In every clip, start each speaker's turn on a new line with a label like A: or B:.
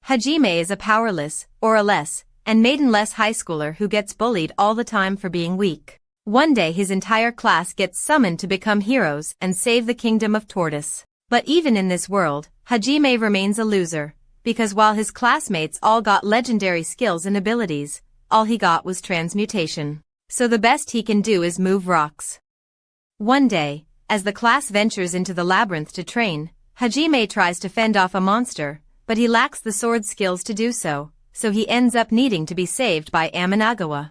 A: Hajime is a powerless, or a less, and maidenless high schooler who gets bullied all the time for being weak. One day his entire class gets summoned to become heroes and save the kingdom of Tortoise. But even in this world, Hajime remains a loser, because while his classmates all got legendary skills and abilities, all he got was transmutation. So the best he can do is move rocks. One day, as the class ventures into the labyrinth to train, Hajime tries to fend off a monster, but he lacks the sword skills to do so, so he ends up needing to be saved by Amanagawa,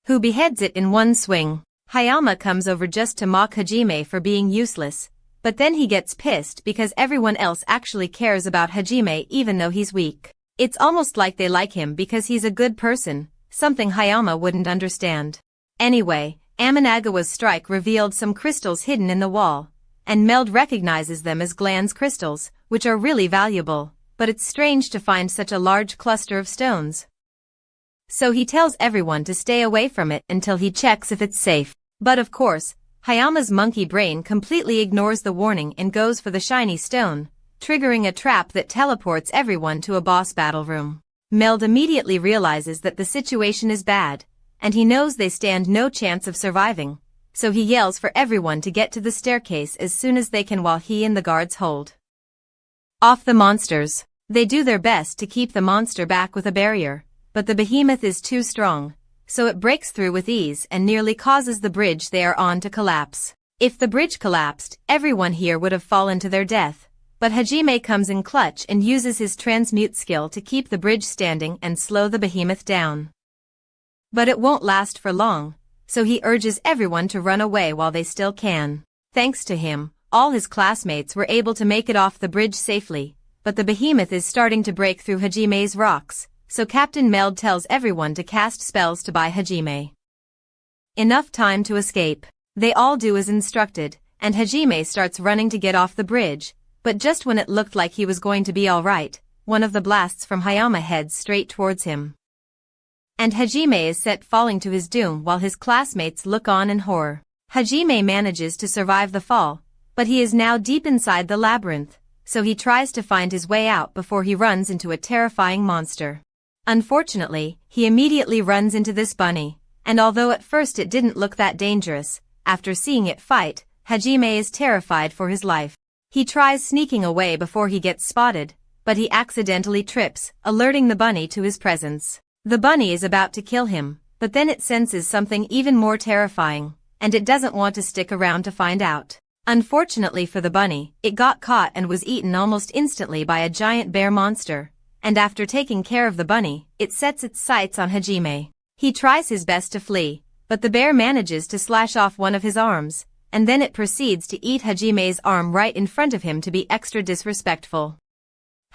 A: who beheads it in one swing. Hayama comes over just to mock Hajime for being useless, but then he gets pissed because everyone else actually cares about Hajime even though he's weak. It's almost like they like him because he's a good person, something Hayama wouldn't understand. Anyway, Amanagawa's strike revealed some crystals hidden in the wall, and Meld recognizes them as Glan's crystals, which are really valuable, but it's strange to find such a large cluster of stones. So he tells everyone to stay away from it until he checks if it's safe. But of course, Hayama's monkey brain completely ignores the warning and goes for the shiny stone, triggering a trap that teleports everyone to a boss battle room. Meld immediately realizes that the situation is bad, and he knows they stand no chance of surviving, so he yells for everyone to get to the staircase as soon as they can while he and the guards hold off the monsters. They do their best to keep the monster back with a barrier, but the behemoth is too strong, so it breaks through with ease and nearly causes the bridge they are on to collapse. If the bridge collapsed, everyone here would have fallen to their death, but Hajime comes in clutch and uses his transmute skill to keep the bridge standing and slow the behemoth down. But it won't last for long, so he urges everyone to run away while they still can. Thanks to him, all his classmates were able to make it off the bridge safely, but the behemoth is starting to break through Hajime's rocks, so Captain Meld tells everyone to cast spells to buy Hajime enough time to escape. They all do as instructed, and Hajime starts running to get off the bridge, but just when it looked like he was going to be alright, one of the blasts from Hayama heads straight towards him, and Hajime is set falling to his doom while his classmates look on in horror. Hajime manages to survive the fall, but he is now deep inside the labyrinth, so he tries to find his way out before he runs into a terrifying monster. Unfortunately, he immediately runs into this bunny, and although at first it didn't look that dangerous, after seeing it fight, Hajime is terrified for his life. He tries sneaking away before he gets spotted, but he accidentally trips, alerting the bunny to his presence. The bunny is about to kill him, but then it senses something even more terrifying, and it doesn't want to stick around to find out. Unfortunately for the bunny, it got caught and was eaten almost instantly by a giant bear monster, and after taking care of the bunny, it sets its sights on Hajime. He tries his best to flee, but the bear manages to slash off one of his arms, and then it proceeds to eat Hajime's arm right in front of him to be extra disrespectful.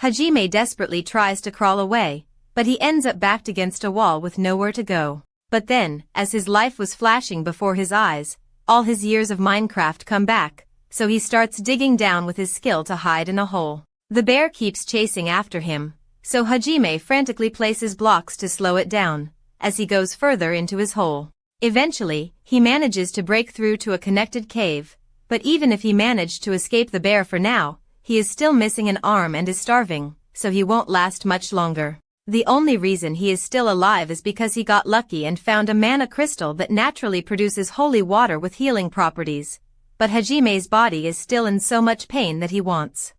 A: Hajime desperately tries to crawl away, but he ends up backed against a wall with nowhere to go. But then, as his life was flashing before his eyes, all his years of Minecraft come back, so he starts digging down with his skill to hide in a hole. The bear keeps chasing after him, so Hajime frantically places blocks to slow it down, as he goes further into his hole. Eventually, he manages to break through to a connected cave, but even if he managed to escape the bear for now, he is still missing an arm and is starving, so he won't last much longer. The only reason he is still alive is because he got lucky and found a mana crystal that naturally produces holy water with healing properties, but Hajime's body is still in so much pain that he wants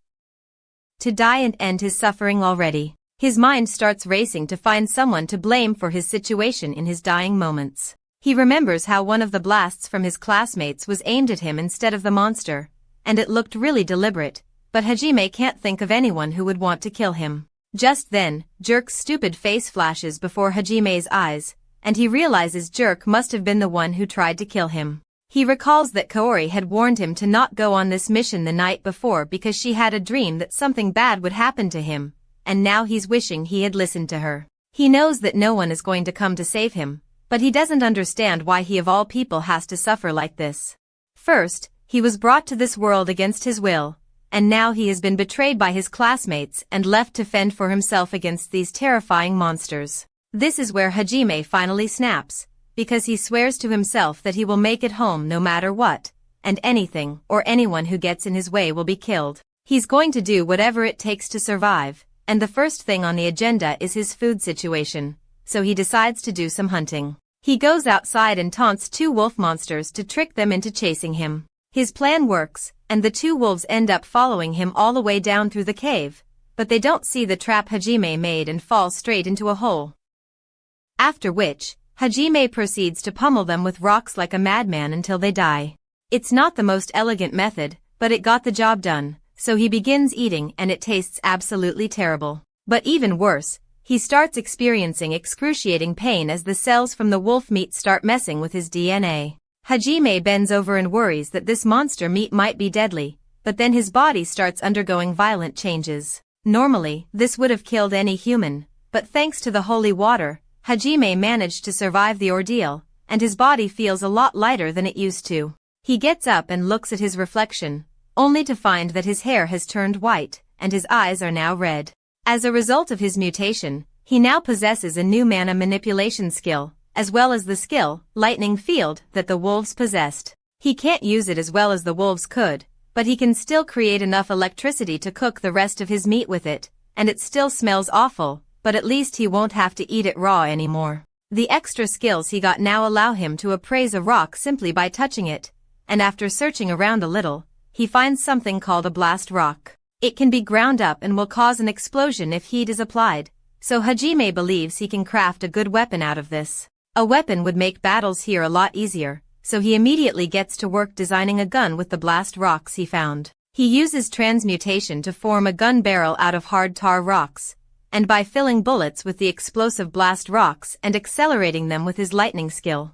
A: to die and end his suffering already. His mind starts racing to find someone to blame for his situation in his dying moments. He remembers how one of the blasts from his classmates was aimed at him instead of the monster, and it looked really deliberate, but Hajime can't think of anyone who would want to kill him. Just then, Jerk's stupid face flashes before Hajime's eyes, and he realizes Jerk must have been the one who tried to kill him. He recalls that Kaori had warned him to not go on this mission the night before because she had a dream that something bad would happen to him, and now he's wishing he had listened to her. He knows that no one is going to come to save him, but he doesn't understand why he of all people has to suffer like this. First, he was brought to this world against his will, and now he has been betrayed by his classmates and left to fend for himself against these terrifying monsters. This is where Hajime finally snaps, because he swears to himself that he will make it home no matter what, and anything or anyone who gets in his way will be killed. He's going to do whatever it takes to survive, and the first thing on the agenda is his food situation, so he decides to do some hunting. He goes outside and taunts two wolf monsters to trick them into chasing him. His plan works, and the two wolves end up following him all the way down through the cave, but they don't see the trap Hajime made and fall straight into a hole. After which, Hajime proceeds to pummel them with rocks like a madman until they die. It's not the most elegant method, but it got the job done, so he begins eating and it tastes absolutely terrible. But even worse, he starts experiencing excruciating pain as the cells from the wolf meat start messing with his DNA. Hajime bends over and worries that this monster meat might be deadly, but then his body starts undergoing violent changes. Normally, this would have killed any human, but thanks to the holy water, Hajime managed to survive the ordeal, and his body feels a lot lighter than it used to. He gets up and looks at his reflection, only to find that his hair has turned white, and his eyes are now red. As a result of his mutation, he now possesses a new mana manipulation skill, as well as the skill, lightning field, that the wolves possessed. He can't use it as well as the wolves could, but he can still create enough electricity to cook the rest of his meat with it, and it still smells awful, but at least he won't have to eat it raw anymore. The extra skills he got now allow him to appraise a rock simply by touching it, and after searching around a little, he finds something called a blast rock. It can be ground up and will cause an explosion if heat is applied, so Hajime believes he can craft a good weapon out of this. A weapon would make battles here a lot easier, so he immediately gets to work designing a gun with the blast rocks he found. He uses transmutation to form a gun barrel out of hard tar rocks, and by filling bullets with the explosive blast rocks and accelerating them with his lightning skill,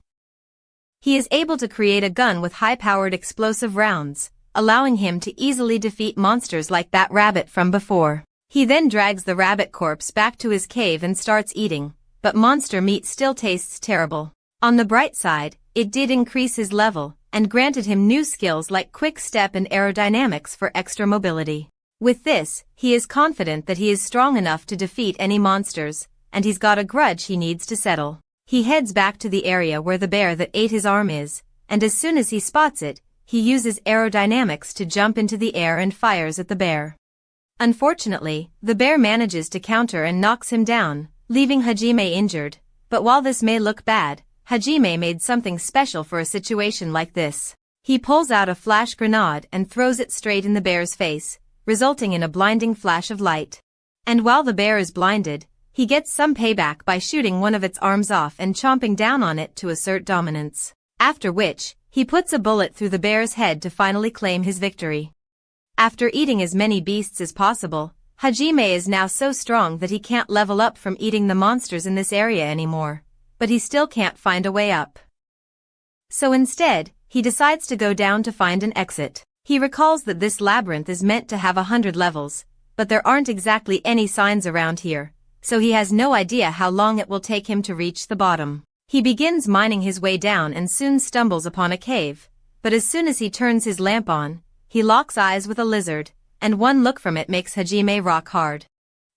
A: he is able to create a gun with high-powered explosive rounds, allowing him to easily defeat monsters like that rabbit from before. He then drags the rabbit corpse back to his cave and starts eating, but monster meat still tastes terrible. On the bright side, it did increase his level, and granted him new skills like quick step and aerodynamics for extra mobility. With this, he is confident that he is strong enough to defeat any monsters, and he's got a grudge he needs to settle. He heads back to the area where the bear that ate his arm is, and as soon as he spots it, he uses aerodynamics to jump into the air and fires at the bear. Unfortunately, the bear manages to counter and knocks him down, leaving Hajime injured, but while this may look bad, Hajime made something special for a situation like this. He pulls out a flash grenade and throws it straight in the bear's face, resulting in a blinding flash of light. And while the bear is blinded, he gets some payback by shooting one of its arms off and chomping down on it to assert dominance. After which, he puts a bullet through the bear's head to finally claim his victory. After eating as many beasts as possible, Hajime is now so strong that he can't level up from eating the monsters in this area anymore, but he still can't find a way up. So instead, he decides to go down to find an exit. He recalls that this labyrinth is meant to have 100 levels, but there aren't exactly any signs around here, so he has no idea how long it will take him to reach the bottom. He begins mining his way down and soon stumbles upon a cave, but as soon as he turns his lamp on, he locks eyes with a lizard, and one look from it makes Hajime rock hard.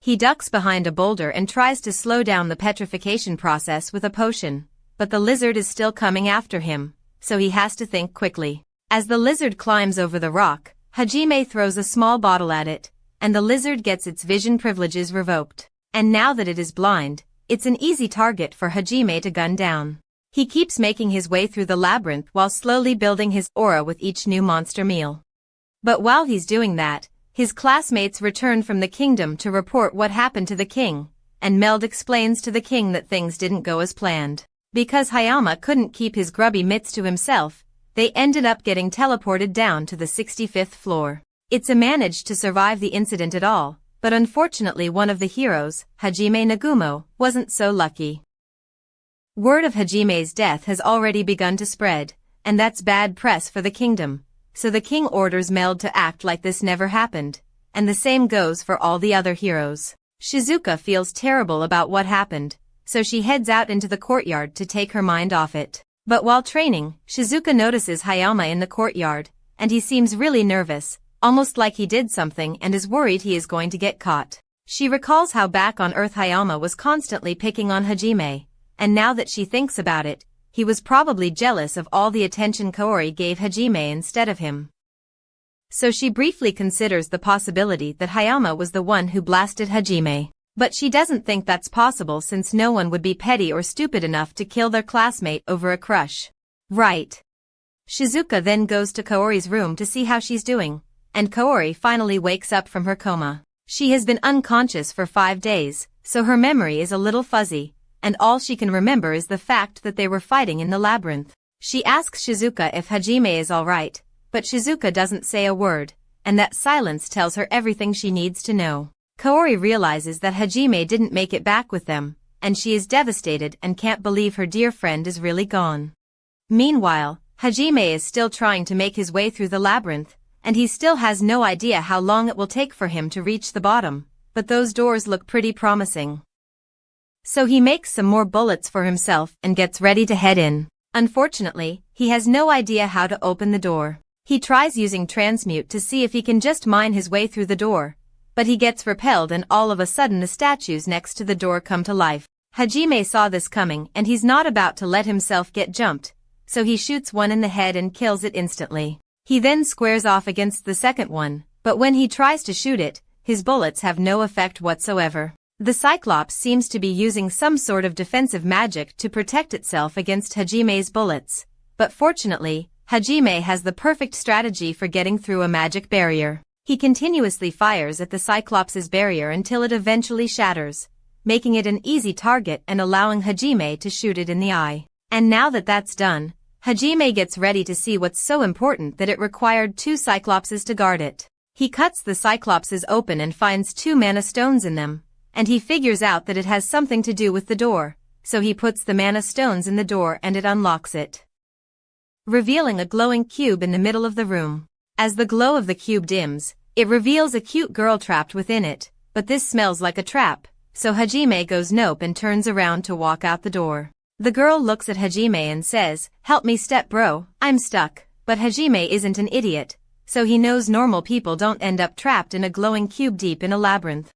A: He ducks behind a boulder and tries to slow down the petrification process with a potion, but the lizard is still coming after him, so he has to think quickly. As the lizard climbs over the rock, Hajime throws a small bottle at it, and the lizard gets its vision privileges revoked. And now that it is blind, it's an easy target for Hajime to gun down. He keeps making his way through the labyrinth while slowly building his aura with each new monster meal. But while he's doing that, his classmates return from the kingdom to report what happened to the king, and Meld explains to the king that things didn't go as planned. Because Hayama couldn't keep his grubby mitts to himself, they ended up getting teleported down to the 65th floor. Itza managed to survive the incident at all, but unfortunately one of the heroes, Hajime Nagumo, wasn't so lucky. Word of Hajime's death has already begun to spread, and that's bad press for the kingdom. So the king orders Meld to act like this never happened, and the same goes for all the other heroes. Shizuka feels terrible about what happened, so she heads out into the courtyard to take her mind off it. But while training, Shizuka notices Hayama in the courtyard, and he seems really nervous, almost like he did something and is worried he is going to get caught. She recalls how back on Earth Hayama was constantly picking on Hajime, and now that she thinks about it, he was probably jealous of all the attention Kaori gave Hajime instead of him. so she briefly considers the possibility that Hayama was the one who blasted Hajime. But she doesn't think that's possible since no one would be petty or stupid enough to kill their classmate over a crush. Right. Shizuka then goes to Kaori's room to see how she's doing, and Kaori finally wakes up from her coma. She has been unconscious for 5 days, so her memory is a little fuzzy, and all she can remember is the fact that they were fighting in the labyrinth. She asks Shizuka if Hajime is alright, but Shizuka doesn't say a word, and that silence tells her everything she needs to know. Kaori realizes that Hajime didn't make it back with them, and she is devastated and can't believe her dear friend is really gone. Meanwhile, Hajime is still trying to make his way through the labyrinth, and he still has no idea how long it will take for him to reach the bottom, but those doors look pretty promising. So he makes some more bullets for himself and gets ready to head in. Unfortunately, he has no idea how to open the door. He tries using transmute to see if he can just mine his way through the door, but he gets repelled and all of a sudden the statues next to the door come to life. Hajime saw this coming and he's not about to let himself get jumped, so he shoots one in the head and kills it instantly. He then squares off against the second one, but when he tries to shoot it, his bullets have no effect whatsoever. The Cyclops seems to be using some sort of defensive magic to protect itself against Hajime's bullets, but fortunately, Hajime has the perfect strategy for getting through a magic barrier. He continuously fires at the Cyclops' barrier until it eventually shatters, making it an easy target and allowing Hajime to shoot it in the eye. And now that that's done, Hajime gets ready to see what's so important that it required 2 Cyclopses to guard it. He cuts the Cyclopses open and finds 2 mana stones in them, and he figures out that it has something to do with the door, so he puts the mana stones in the door and it unlocks it, revealing a glowing cube in the middle of the room. As the glow of the cube dims, it reveals a cute girl trapped within it, but this smells like a trap, so Hajime goes nope and turns around to walk out the door. The girl looks at Hajime and says, "Help me step bro, I'm stuck," but Hajime isn't an idiot, so he knows normal people don't end up trapped in a glowing cube deep in a labyrinth.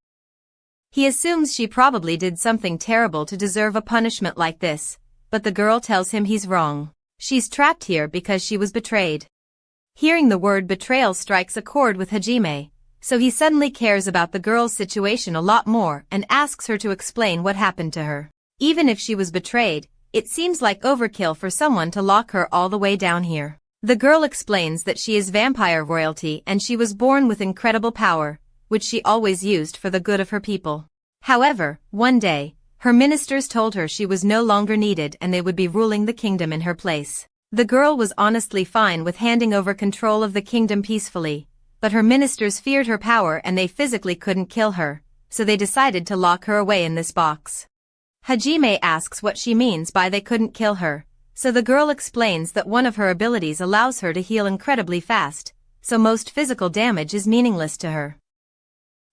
A: He assumes she probably did something terrible to deserve a punishment like this, but the girl tells him he's wrong. She's trapped here because she was betrayed. Hearing the word betrayal strikes a chord with Hajime, so he suddenly cares about the girl's situation a lot more and asks her to explain what happened to her. Even if she was betrayed, it seems like overkill for someone to lock her all the way down here. The girl explains that she is vampire royalty and she was born with incredible power, which she always used for the good of her people. However, one day, her ministers told her she was no longer needed and they would be ruling the kingdom in her place. The girl was honestly fine with handing over control of the kingdom peacefully, but her ministers feared her power and they physically couldn't kill her, so they decided to lock her away in this box. Hajime asks what she means by they couldn't kill her, so the girl explains that one of her abilities allows her to heal incredibly fast, so most physical damage is meaningless to her.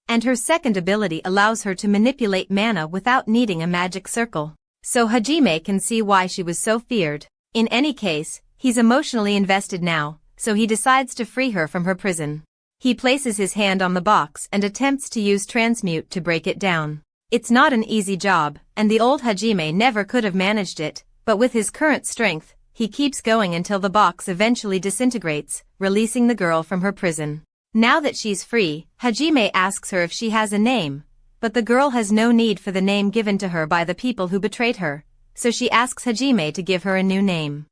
A: And her second ability allows her to manipulate mana without needing a magic circle, so Hajime can see why she was so feared. In any case, he's emotionally invested now, so he decides to free her from her prison. He places his hand on the box and attempts to use transmute to break it down. It's not an easy job, and the old Hajime never could have managed it, but with his current strength, he keeps going until the box eventually disintegrates, releasing the girl from her prison. Now that she's free, Hajime asks her if she has a name, but the girl has no need for the name given to her by the people who betrayed her, so she asks Hajime to give her a new name.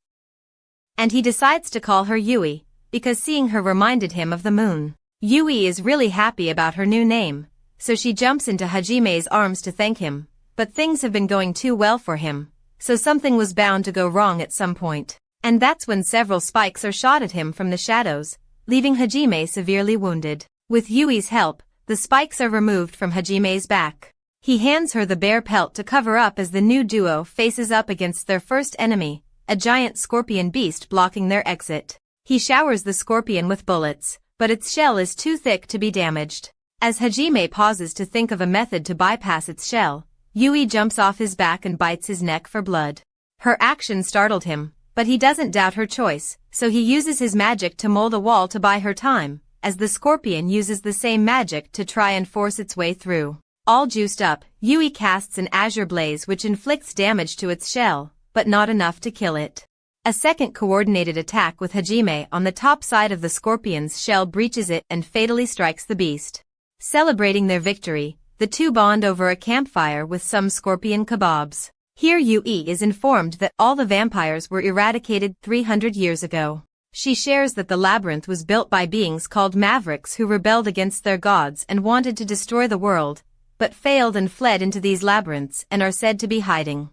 A: And he decides to call her Yui, because seeing her reminded him of the moon. Yui is really happy about her new name, so she jumps into Hajime's arms to thank him, but things have been going too well for him, so something was bound to go wrong at some point. And that's when several spikes are shot at him from the shadows, leaving Hajime severely wounded. With Yui's help, the spikes are removed from Hajime's back. He hands her the bear pelt to cover up as the new duo faces up against their first enemy, a giant scorpion beast blocking their exit. He showers the scorpion with bullets, but its shell is too thick to be damaged. As Hajime pauses to think of a method to bypass its shell, Yui jumps off his back and bites his neck for blood. Her action startled him, but he doesn't doubt her choice, so he uses his magic to mold a wall to buy her time, as the scorpion uses the same magic to try and force its way through. All juiced up, Yui casts an azure blaze which inflicts damage to its shell, but not enough to kill it. A second coordinated attack with Hajime on the top side of the scorpion's shell breaches it and fatally strikes the beast. Celebrating their victory, the two bond over a campfire with some scorpion kebabs. Here Yui is informed that all the vampires were eradicated 300 years ago. She shares that the labyrinth was built by beings called mavericks who rebelled against their gods and wanted to destroy the world, but failed and fled into these labyrinths and are said to be hiding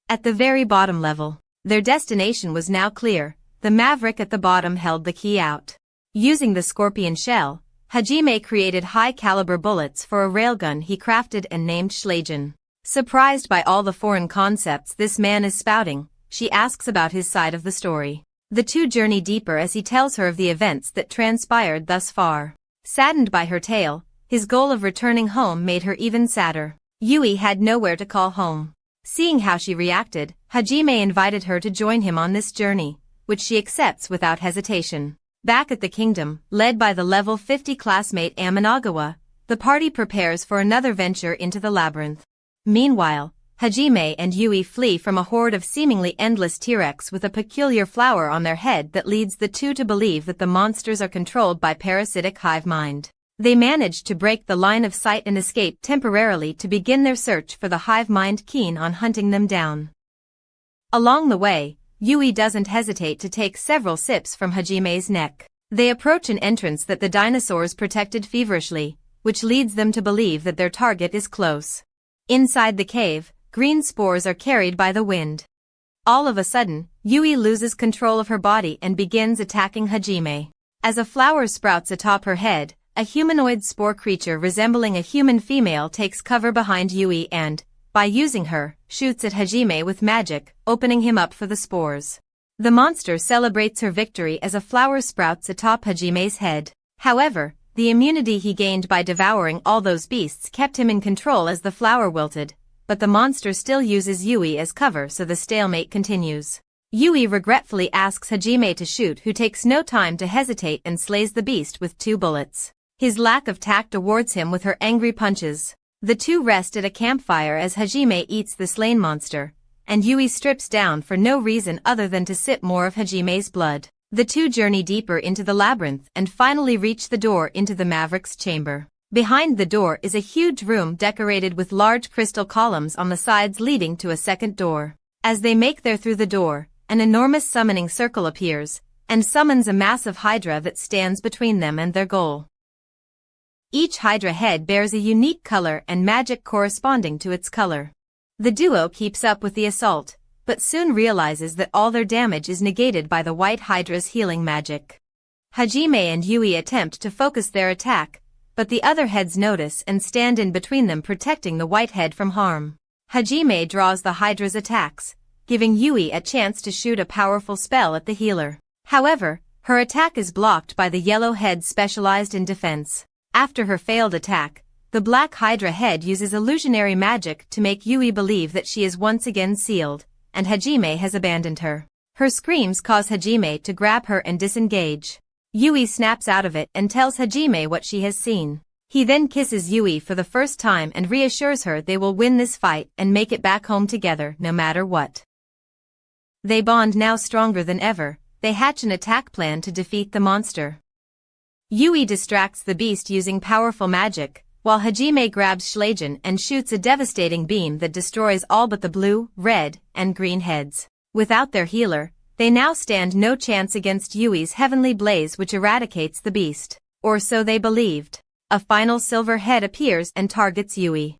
A: at the very bottom level. Their destination was now clear. The maverick at the bottom held the key out. Using the scorpion shell, Hajime created high-caliber bullets for a railgun he crafted and named Zdradzony. Surprised by all the foreign concepts this man is spouting, she asks about his side of the story. The two journey deeper as he tells her of the events that transpired thus far. Saddened by her tale, his goal of returning home made her even sadder. Yui had nowhere to call home. Seeing how she reacted, Hajime invited her to join him on this journey, which she accepts without hesitation. Back at the kingdom, led by the level 50 classmate Amanagawa, the party prepares for another venture into the labyrinth. Meanwhile, Hajime and Yui flee from a horde of seemingly endless T-Rex with a peculiar flower on their head that leads the two to believe that the monsters are controlled by parasitic hive mind. They manage to break the line of sight and escape temporarily to begin their search for the hive mind keen on hunting them down. Along the way, Yui doesn't hesitate to take several sips from Hajime's neck. They approach an entrance that the dinosaurs protected feverishly, which leads them to believe that their target is close. Inside the cave, green spores are carried by the wind. All of a sudden, Yui loses control of her body and begins attacking Hajime. As a flower sprouts atop her head, a humanoid spore creature resembling a human female takes cover behind Yui and, by using her, shoots at Hajime with magic, opening him up for the spores. The monster celebrates her victory as a flower sprouts atop Hajime's head. However, the immunity he gained by devouring all those beasts kept him in control as the flower wilted, but the monster still uses Yui as cover so the stalemate continues. Yui regretfully asks Hajime to shoot, who takes no time to hesitate and slays the beast with 2 bullets. His lack of tact awards him with her angry punches. The two rest at a campfire as Hajime eats the slain monster, and Yui strips down for no reason other than to sip more of Hajime's blood. The two journey deeper into the labyrinth and finally reach the door into the Maverick's chamber. Behind the door is a huge room decorated with large crystal columns on the sides leading to a second door. As they make their through the door, an enormous summoning circle appears, and summons a massive hydra that stands between them and their goal. Each hydra head bears a unique color and magic corresponding to its color. The duo keeps up with the assault, but soon realizes that all their damage is negated by the white hydra's healing magic. Hajime and Yui attempt to focus their attack, but the other heads notice and stand in between them, protecting the white head from harm. Hajime draws the hydra's attacks, giving Yui a chance to shoot a powerful spell at the healer. However, her attack is blocked by the yellow head specialized in defense. After her failed attack, the black hydra head uses illusionary magic to make Yui believe that she is once again sealed, and Hajime has abandoned her. Her screams cause Hajime to grab her and disengage. Yui snaps out of it and tells Hajime what she has seen. He then kisses Yui for the first time and reassures her they will win this fight and make it back home together no matter what. They bond now stronger than ever. They hatch an attack plan to defeat the monster. Yui distracts the beast using powerful magic, while Hajime grabs Zdradzony and shoots a devastating beam that destroys all but the blue, red, and green heads. Without their healer, they now stand no chance against Yui's heavenly blaze, which eradicates the beast. Or so they believed. A final silver head appears and targets Yui.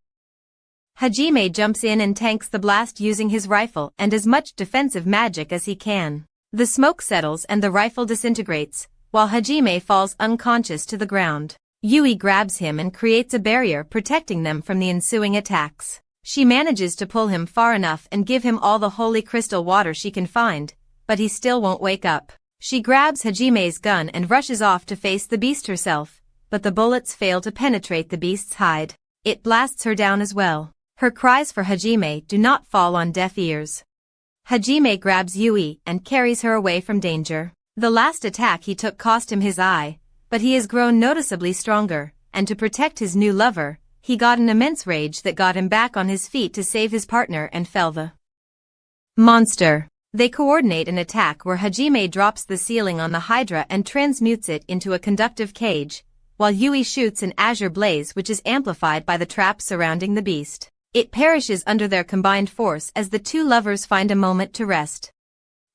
A: Hajime jumps in and tanks the blast using his rifle and as much defensive magic as he can. The smoke settles and the rifle disintegrates, while Hajime falls unconscious to the ground. Yui grabs him and creates a barrier protecting them from the ensuing attacks. She manages to pull him far enough and give him all the holy crystal water she can find, but he still won't wake up. She grabs Hajime's gun and rushes off to face the beast herself, but the bullets fail to penetrate the beast's hide. It blasts her down as well. Her cries for Hajime do not fall on deaf ears. Hajime grabs Yui and carries her away from danger. The last attack he took cost him his eye, but he has grown noticeably stronger, and to protect his new lover, he got an immense rage that got him back on his feet to save his partner and fell the monster. They coordinate an attack where Hajime drops the ceiling on the Hydra and transmutes it into a conductive cage, while Yui shoots an azure blaze which is amplified by the trap surrounding the beast. It perishes under their combined force as the two lovers find a moment to rest.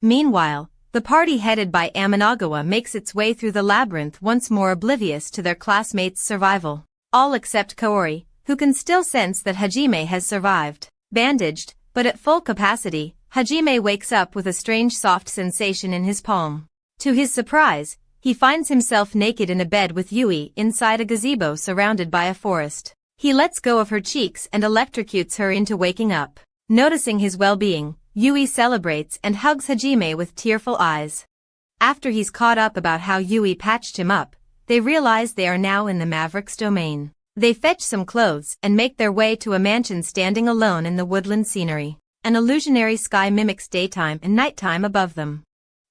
A: Meanwhile, the party headed by Amanagawa makes its way through the labyrinth once more oblivious to their classmates' survival. All except Kaori, who can still sense that Hajime has survived. Bandaged, but at full capacity, Hajime wakes up with a strange soft sensation in his palm. To his surprise, he finds himself naked in a bed with Yui inside a gazebo surrounded by a forest. He lets go of her cheeks and electrocutes her into waking up. Noticing his well-being, Yui celebrates and hugs Hajime with tearful eyes. After he's caught up about how Yui patched him up, they realize they are now in the Maverick's domain. They fetch some clothes and make their way to a mansion standing alone in the woodland scenery. An illusionary sky mimics daytime and nighttime above them.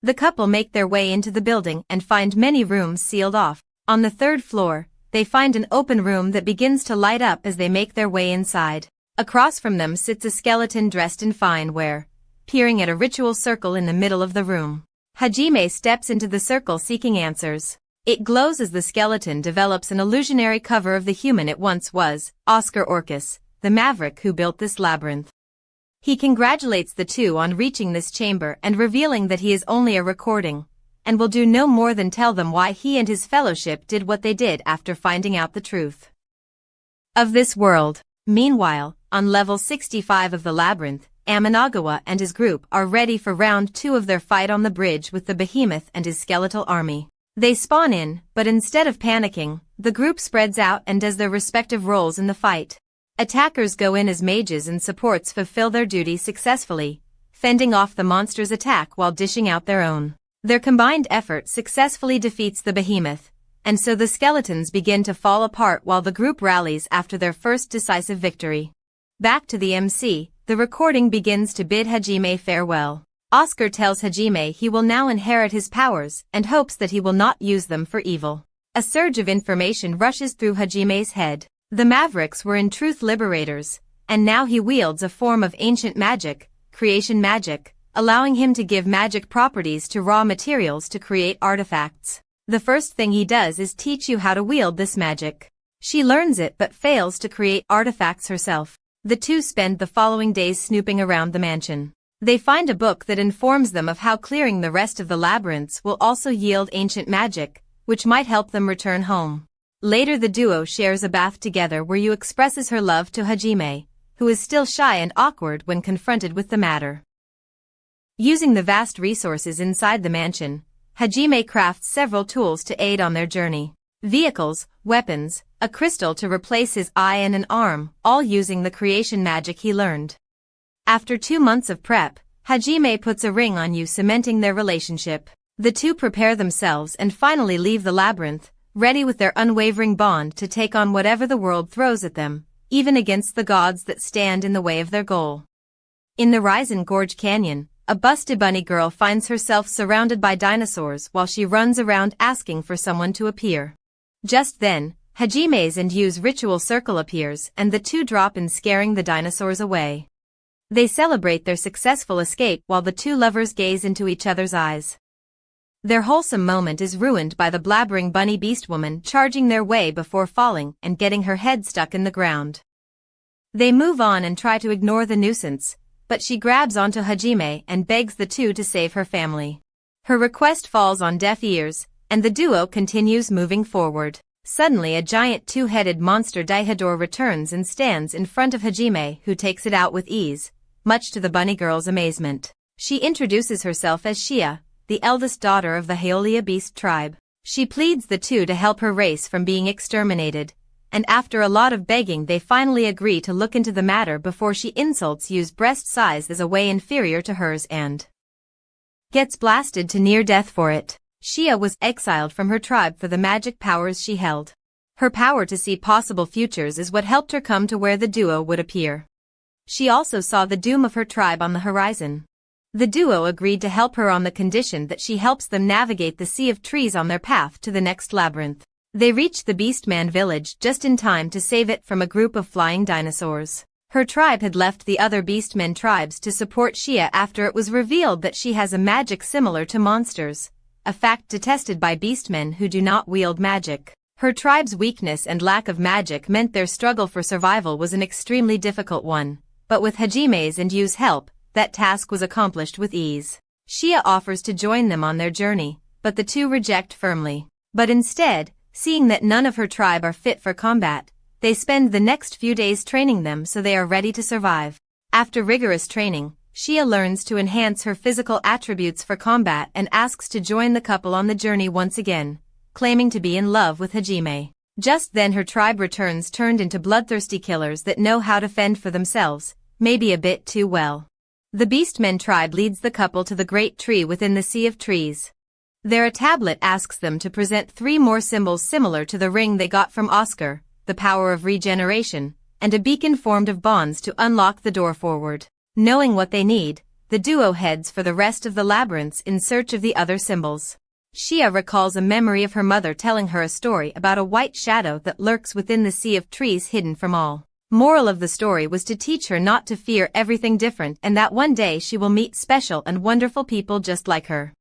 A: The couple make their way into the building and find many rooms sealed off. On the third floor, they find an open room that begins to light up as they make their way inside. Across from them sits a skeleton dressed in fine wear, peering at a ritual circle in the middle of the room. Hajime steps into the circle seeking answers. It glows as the skeleton develops an illusionary cover of the human it once was, Oscar Orcus, the maverick who built this labyrinth. He congratulates the two on reaching this chamber and revealing that he is only a recording, and will do no more than tell them why he and his fellowship did what they did after finding out the truth of this world. Meanwhile, on level 65 of the labyrinth, Amanagawa and his group are ready for round 2 of their fight on the bridge with the behemoth and his skeletal army. They spawn in, but instead of panicking, the group spreads out and does their respective roles in the fight. Attackers go in as mages and supports fulfill their duty successfully, fending off the monster's attack while dishing out their own. Their combined effort successfully defeats the behemoth, and so the skeletons begin to fall apart while the group rallies after their first decisive victory. Back to the MC, the recording begins to bid Hajime farewell. Oscar tells Hajime he will now inherit his powers and hopes that he will not use them for evil. A surge of information rushes through Hajime's head. The Mavericks were in truth liberators, and now he wields a form of ancient magic, creation magic, allowing him to give magic properties to raw materials to create artifacts. The first thing he does is teach you how to wield this magic. She learns it but fails to create artifacts herself. The two spend the following days snooping around the mansion. They find a book that informs them of how clearing the rest of the labyrinths will also yield ancient magic, which might help them return home. Later the duo shares a bath together where Yu expresses her love to Hajime, who is still shy and awkward when confronted with the matter. Using the vast resources inside the mansion, Hajime crafts several tools to aid on their journey. Vehicles, weapons, a crystal to replace his eye and an arm, all using the creation magic he learned. After 2 months of prep, Hajime puts a ring on Yu, cementing their relationship. The two prepare themselves and finally leave the labyrinth, ready with their unwavering bond to take on whatever the world throws at them, even against the gods that stand in the way of their goal. In the Raisin Gorge Canyon, a busty bunny girl finds herself surrounded by dinosaurs while she runs around asking for someone to appear. Just then, Hajime's and Yu's ritual circle appears and the two drop in, scaring the dinosaurs away. They celebrate their successful escape while the two lovers gaze into each other's eyes. Their wholesome moment is ruined by the blabbering bunny beast woman charging their way before falling and getting her head stuck in the ground. They move on and try to ignore the nuisance, but she grabs onto Hajime and begs the two to save her family. Her request falls on deaf ears, and the duo continues moving forward. Suddenly a giant two-headed monster Daihador returns and stands in front of Hajime, who takes it out with ease, much to the bunny girl's amazement. She introduces herself as Shia, the eldest daughter of the Haolia beast tribe. She pleads the two to help her race from being exterminated, and after a lot of begging they finally agree to look into the matter before she insults Yu's breast size as a way inferior to hers and gets blasted to near death for it. Shia was exiled from her tribe for the magic powers she held. Her power to see possible futures is what helped her come to where the duo would appear. She also saw the doom of her tribe on the horizon. The duo agreed to help her on the condition that she helps them navigate the sea of trees on their path to the next labyrinth. They reach the Beastman village just in time to save it from a group of flying dinosaurs. Her tribe had left the other beastmen tribes to support Shia after it was revealed that she has a magic similar to monsters, a fact detested by beastmen who do not wield magic. Her tribe's weakness and lack of magic meant their struggle for survival was an extremely difficult one, but with Hajime's and Yu's help, that task was accomplished with ease. Shia offers to join them on their journey, but the two reject firmly. But instead, seeing that none of her tribe are fit for combat, they spend the next few days training them so they are ready to survive. After rigorous training, Shia learns to enhance her physical attributes for combat and asks to join the couple on the journey once again, claiming to be in love with Hajime. Just then her tribe returns turned into bloodthirsty killers that know how to fend for themselves, maybe a bit too well. The Beastmen tribe leads the couple to the great tree within the sea of trees. There a tablet asks them to present 3 more symbols similar to the ring they got from Oscar, the power of regeneration, and a beacon formed of bonds to unlock the door forward. Knowing what they need, the duo heads for the rest of the labyrinths in search of the other symbols. Shia recalls a memory of her mother telling her a story about a white shadow that lurks within the sea of trees hidden from all. Moral of the story was to teach her not to fear everything different and that one day she will meet special and wonderful people just like her.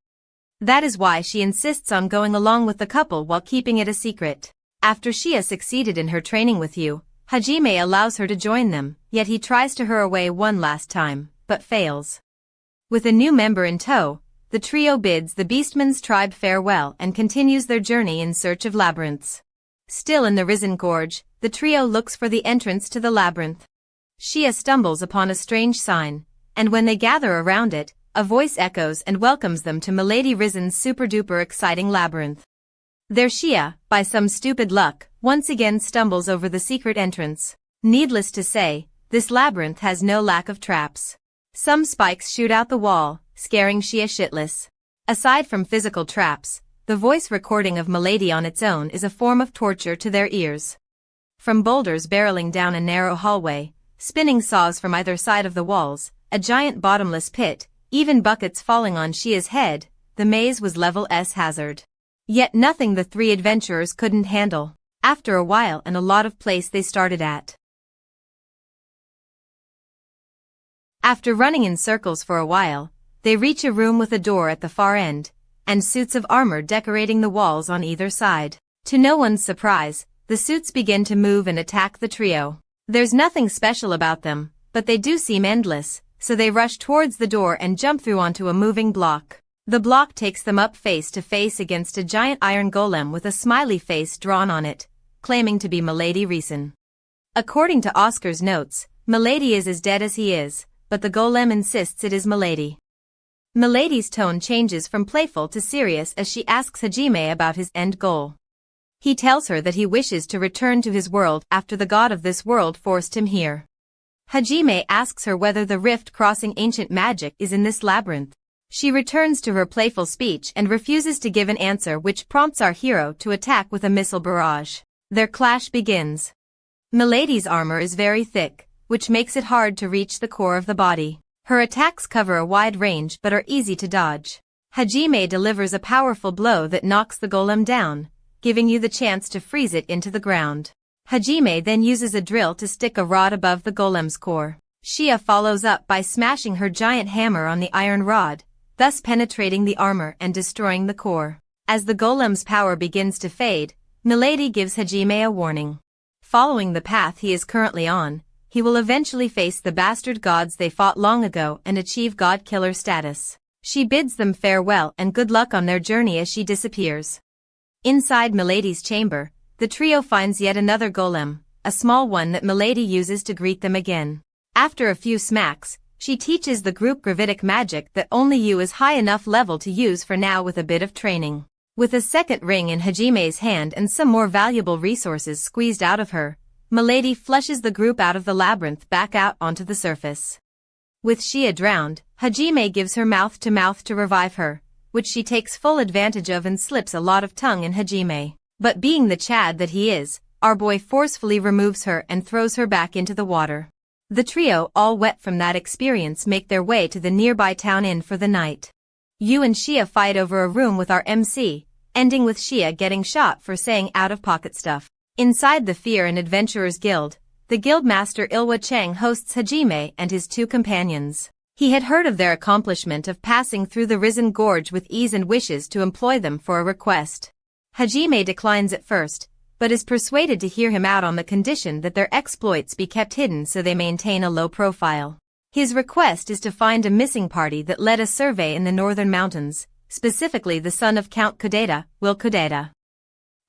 A: That is why she insists on going along with the couple while keeping it a secret. After Shia succeeded in her training with Yu, Hajime allows her to join them, yet he tries to her away one last time, but fails. With a new member in tow, the trio bids the Beastmen's tribe farewell and continues their journey in search of labyrinths. Still in the Risen Gorge, the trio looks for the entrance to the labyrinth. Shia stumbles upon a strange sign, and when they gather around it, a voice echoes and welcomes them to Milady Risen's super-duper exciting labyrinth. There Shia, by some stupid luck, once again stumbles over the secret entrance. Needless to say, this labyrinth has no lack of traps. Some spikes shoot out the wall, scaring Shia shitless. Aside from physical traps, the voice recording of Milady on its own is a form of torture to their ears. From boulders barreling down a narrow hallway, spinning saws from either side of the walls, a giant bottomless pit, even buckets falling on Shia's head, the maze was level S hazard. Yet nothing the 3 adventurers couldn't handle. After a while and a lot of place they started at. After running in circles for a while, they reach a room with a door at the far end, and suits of armor decorating the walls on either side. To no one's surprise, the suits begin to move and attack the trio. There's nothing special about them, but they do seem endless, so they rush towards the door and jump through onto a moving block. The block takes them up face to face against a giant iron golem with a smiley face drawn on it, claiming to be Milady Risen. According to Oscar's notes, Milady is as dead as he is, but the golem insists it is Milady. Milady's tone changes from playful to serious as she asks Hajime about his end goal. He tells her that he wishes to return to his world after the god of this world forced him here. Hajime asks her whether the rift crossing ancient magic is in this labyrinth. She returns to her playful speech and refuses to give an answer, which prompts our hero to attack with a missile barrage. Their clash begins. Milady's armor is very thick, which makes it hard to reach the core of the body. Her attacks cover a wide range but are easy to dodge. Hajime delivers a powerful blow that knocks the golem down, giving you the chance to freeze it into the ground. Hajime then uses a drill to stick a rod above the golem's core. Shia follows up by smashing her giant hammer on the iron rod, thus penetrating the armor and destroying the core. As the golem's power begins to fade, Milady gives Hajime a warning. Following the path he is currently on, he will eventually face the bastard gods they fought long ago and achieve god-killer status. She bids them farewell and good luck on their journey as she disappears. Inside Milady's chamber, the trio finds yet another golem, a small one that Milady uses to greet them again. After a few smacks, she teaches the group gravitic magic that only Yu is high enough level to use for now with a bit of training. With a second ring in Hajime's hand and some more valuable resources squeezed out of her, Milady flushes the group out of the labyrinth back out onto the surface. With Shia drowned, Hajime gives her mouth to revive her, which she takes full advantage of and slips a lot of tongue in Hajime. But being the Chad that he is, our boy forcefully removes her and throws her back into the water. The trio, all wet from that experience, make their way to the nearby town inn for the night. Yu and Shia fight over a room with our MC, ending with Shia getting shot for saying out-of-pocket stuff. Inside the Fear and Adventurers Guild, the guildmaster Ilwa Cheng hosts Hajime and his two companions. He had heard of their accomplishment of passing through the risen gorge with ease and wishes to employ them for a request. Hajime declines at first, but is persuaded to hear him out on the condition that their exploits be kept hidden so they maintain a low profile. His request is to find a missing party that led a survey in the northern mountains, specifically the son of Count Kodeta, Will Kodeta.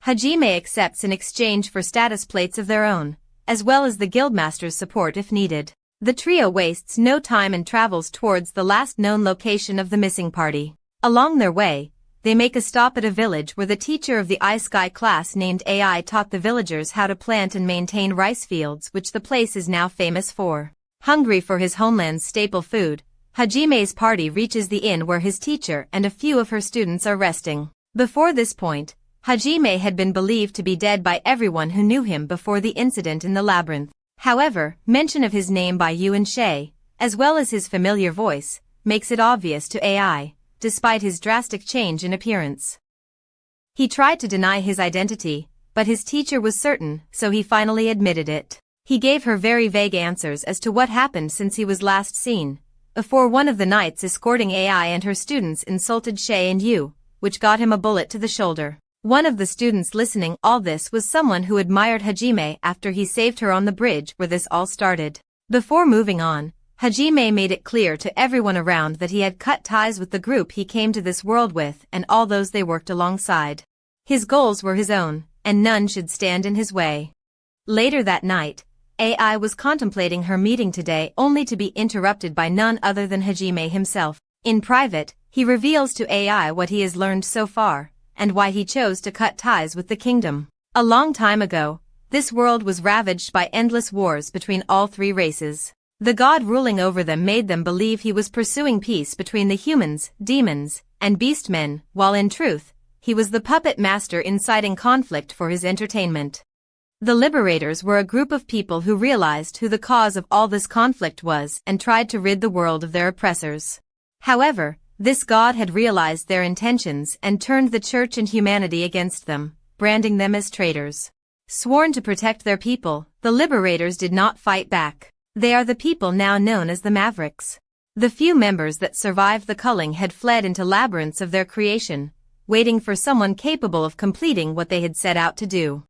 A: Hajime accepts in exchange for status plates of their own, as well as the guildmaster's support if needed. The trio wastes no time and travels towards the last known location of the missing party. Along their way, they make a stop at a village where the teacher of the I-Sky class named AI taught the villagers how to plant and maintain rice fields, which the place is now famous for. Hungry for his homeland's staple food, Hajime's party reaches the inn where his teacher and a few of her students are resting. Before this point, Hajime had been believed to be dead by everyone who knew him before the incident in the labyrinth. However, mention of his name by Yu and Shay, as well as his familiar voice, makes it obvious to AI, despite his drastic change in appearance. He tried to deny his identity, but his teacher was certain, so he finally admitted it. He gave her very vague answers as to what happened since he was last seen, before one of the knights escorting AI and her students insulted Shay and Yu, which got him a bullet to the shoulder. One of the students listening all this was someone who admired Hajime after he saved her on the bridge where this all started. Before moving on, Hajime made it clear to everyone around that he had cut ties with the group he came to this world with and all those they worked alongside. His goals were his own, and none should stand in his way. Later that night, AI was contemplating her meeting today only to be interrupted by none other than Hajime himself. In private, he reveals to AI what he has learned so far, and why he chose to cut ties with the kingdom. A long time ago, this world was ravaged by endless wars between all three races. The god ruling over them made them believe he was pursuing peace between the humans, demons, and beastmen, while in truth, he was the puppet master inciting conflict for his entertainment. The liberators were a group of people who realized who the cause of all this conflict was and tried to rid the world of their oppressors. However, this god had realized their intentions and turned the church and humanity against them, branding them as traitors. Sworn to protect their people, the liberators did not fight back. They are the people now known as the Mavericks. The few members that survived the culling had fled into labyrinths of their creation, waiting for someone capable of completing what they had set out to do.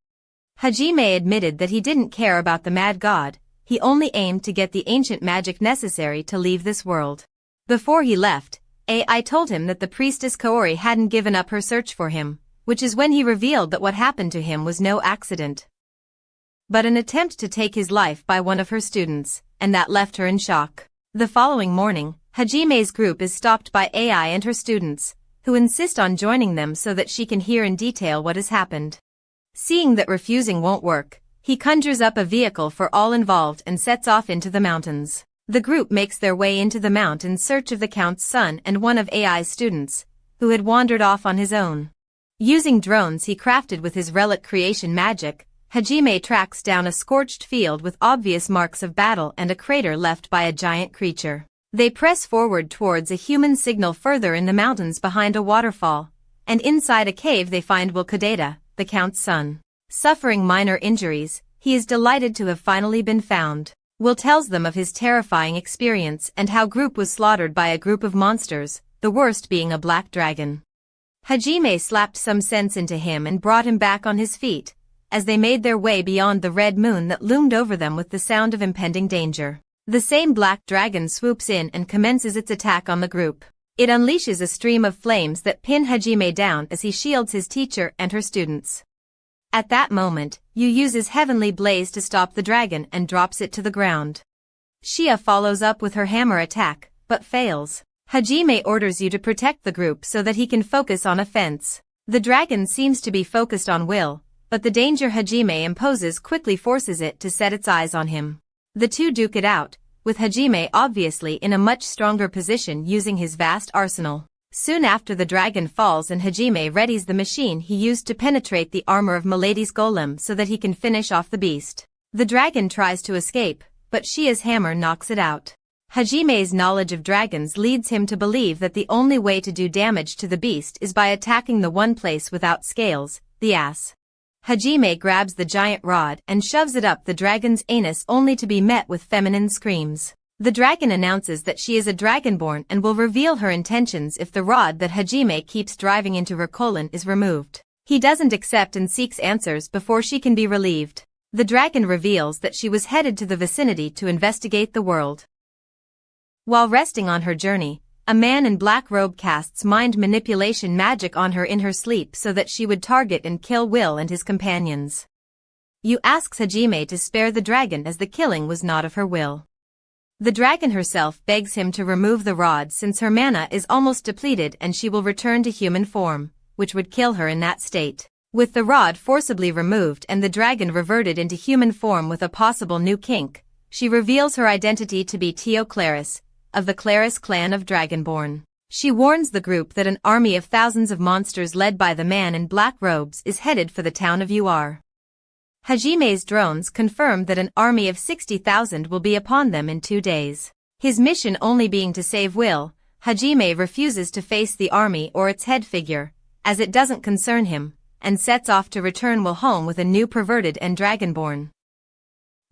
A: Hajime admitted that he didn't care about the mad god, he only aimed to get the ancient magic necessary to leave this world. Before he left, AI told him that the priestess Kaori hadn't given up her search for him, which is when he revealed that what happened to him was no accident, but an attempt to take his life by one of her students, and that left her in shock. The following morning, Hajime's group is stopped by AI and her students, who insist on joining them so that she can hear in detail what has happened. Seeing that refusing won't work, he conjures up a vehicle for all involved and sets off into the mountains. The group makes their way into the mount in search of the Count's son and one of AI's students, who had wandered off on his own. Using drones he crafted with his relic creation magic, Hajime tracks down a scorched field with obvious marks of battle and a crater left by a giant creature. They press forward towards a human signal further in the mountains behind a waterfall, and inside a cave they find Will Kodeta, the Count's son. Suffering minor injuries, he is delighted to have finally been found. Will tells them of his terrifying experience and how group was slaughtered by a group of monsters, the worst being a black dragon. Hajime slapped some sense into him and brought him back on his feet, as they made their way beyond the red moon that loomed over them with the sound of impending danger. The same black dragon swoops in and commences its attack on the group. It unleashes a stream of flames that pin Hajime down as he shields his teacher and her students. At that moment, Yu uses heavenly blaze to stop the dragon and drops it to the ground. Shia follows up with her hammer attack, but fails. Hajime orders Yu to protect the group so that he can focus on offense. The dragon seems to be focused on Will, but the danger Hajime imposes quickly forces it to set its eyes on him. The two duke it out, with Hajime obviously in a much stronger position using his vast arsenal. Soon after the dragon falls and Hajime readies the machine he used to penetrate the armor of Milady's golem so that he can finish off the beast. The dragon tries to escape, but Shia's hammer knocks it out. Hajime's knowledge of dragons leads him to believe that the only way to do damage to the beast is by attacking the one place without scales, the ass. Hajime grabs the giant rod and shoves it up the dragon's anus only to be met with feminine screams. The dragon announces that she is a dragonborn and will reveal her intentions if the rod that Hajime keeps driving into her colon is removed. He doesn't accept and seeks answers before she can be relieved. The dragon reveals that she was headed to the vicinity to investigate the world. While resting on her journey, a man in black robe casts mind manipulation magic on her in her sleep so that she would target and kill Will and his companions. Yu asks Hajime to spare the dragon as the killing was not of her will. The dragon herself begs him to remove the rod since her mana is almost depleted and she will return to human form, which would kill her in that state. With the rod forcibly removed and the dragon reverted into human form with a possible new kink, she reveals her identity to be Tio Claris, of the Claris clan of Dragonborn. She warns the group that an army of thousands of monsters led by the man in black robes is headed for the town of Ur. Hajime's drones confirm that an army of 60,000 will be upon them in 2 days. His mission only being to save Will, Hajime refuses to face the army or its head figure, as it doesn't concern him, and sets off to return Will home with a new perverted and dragonborn.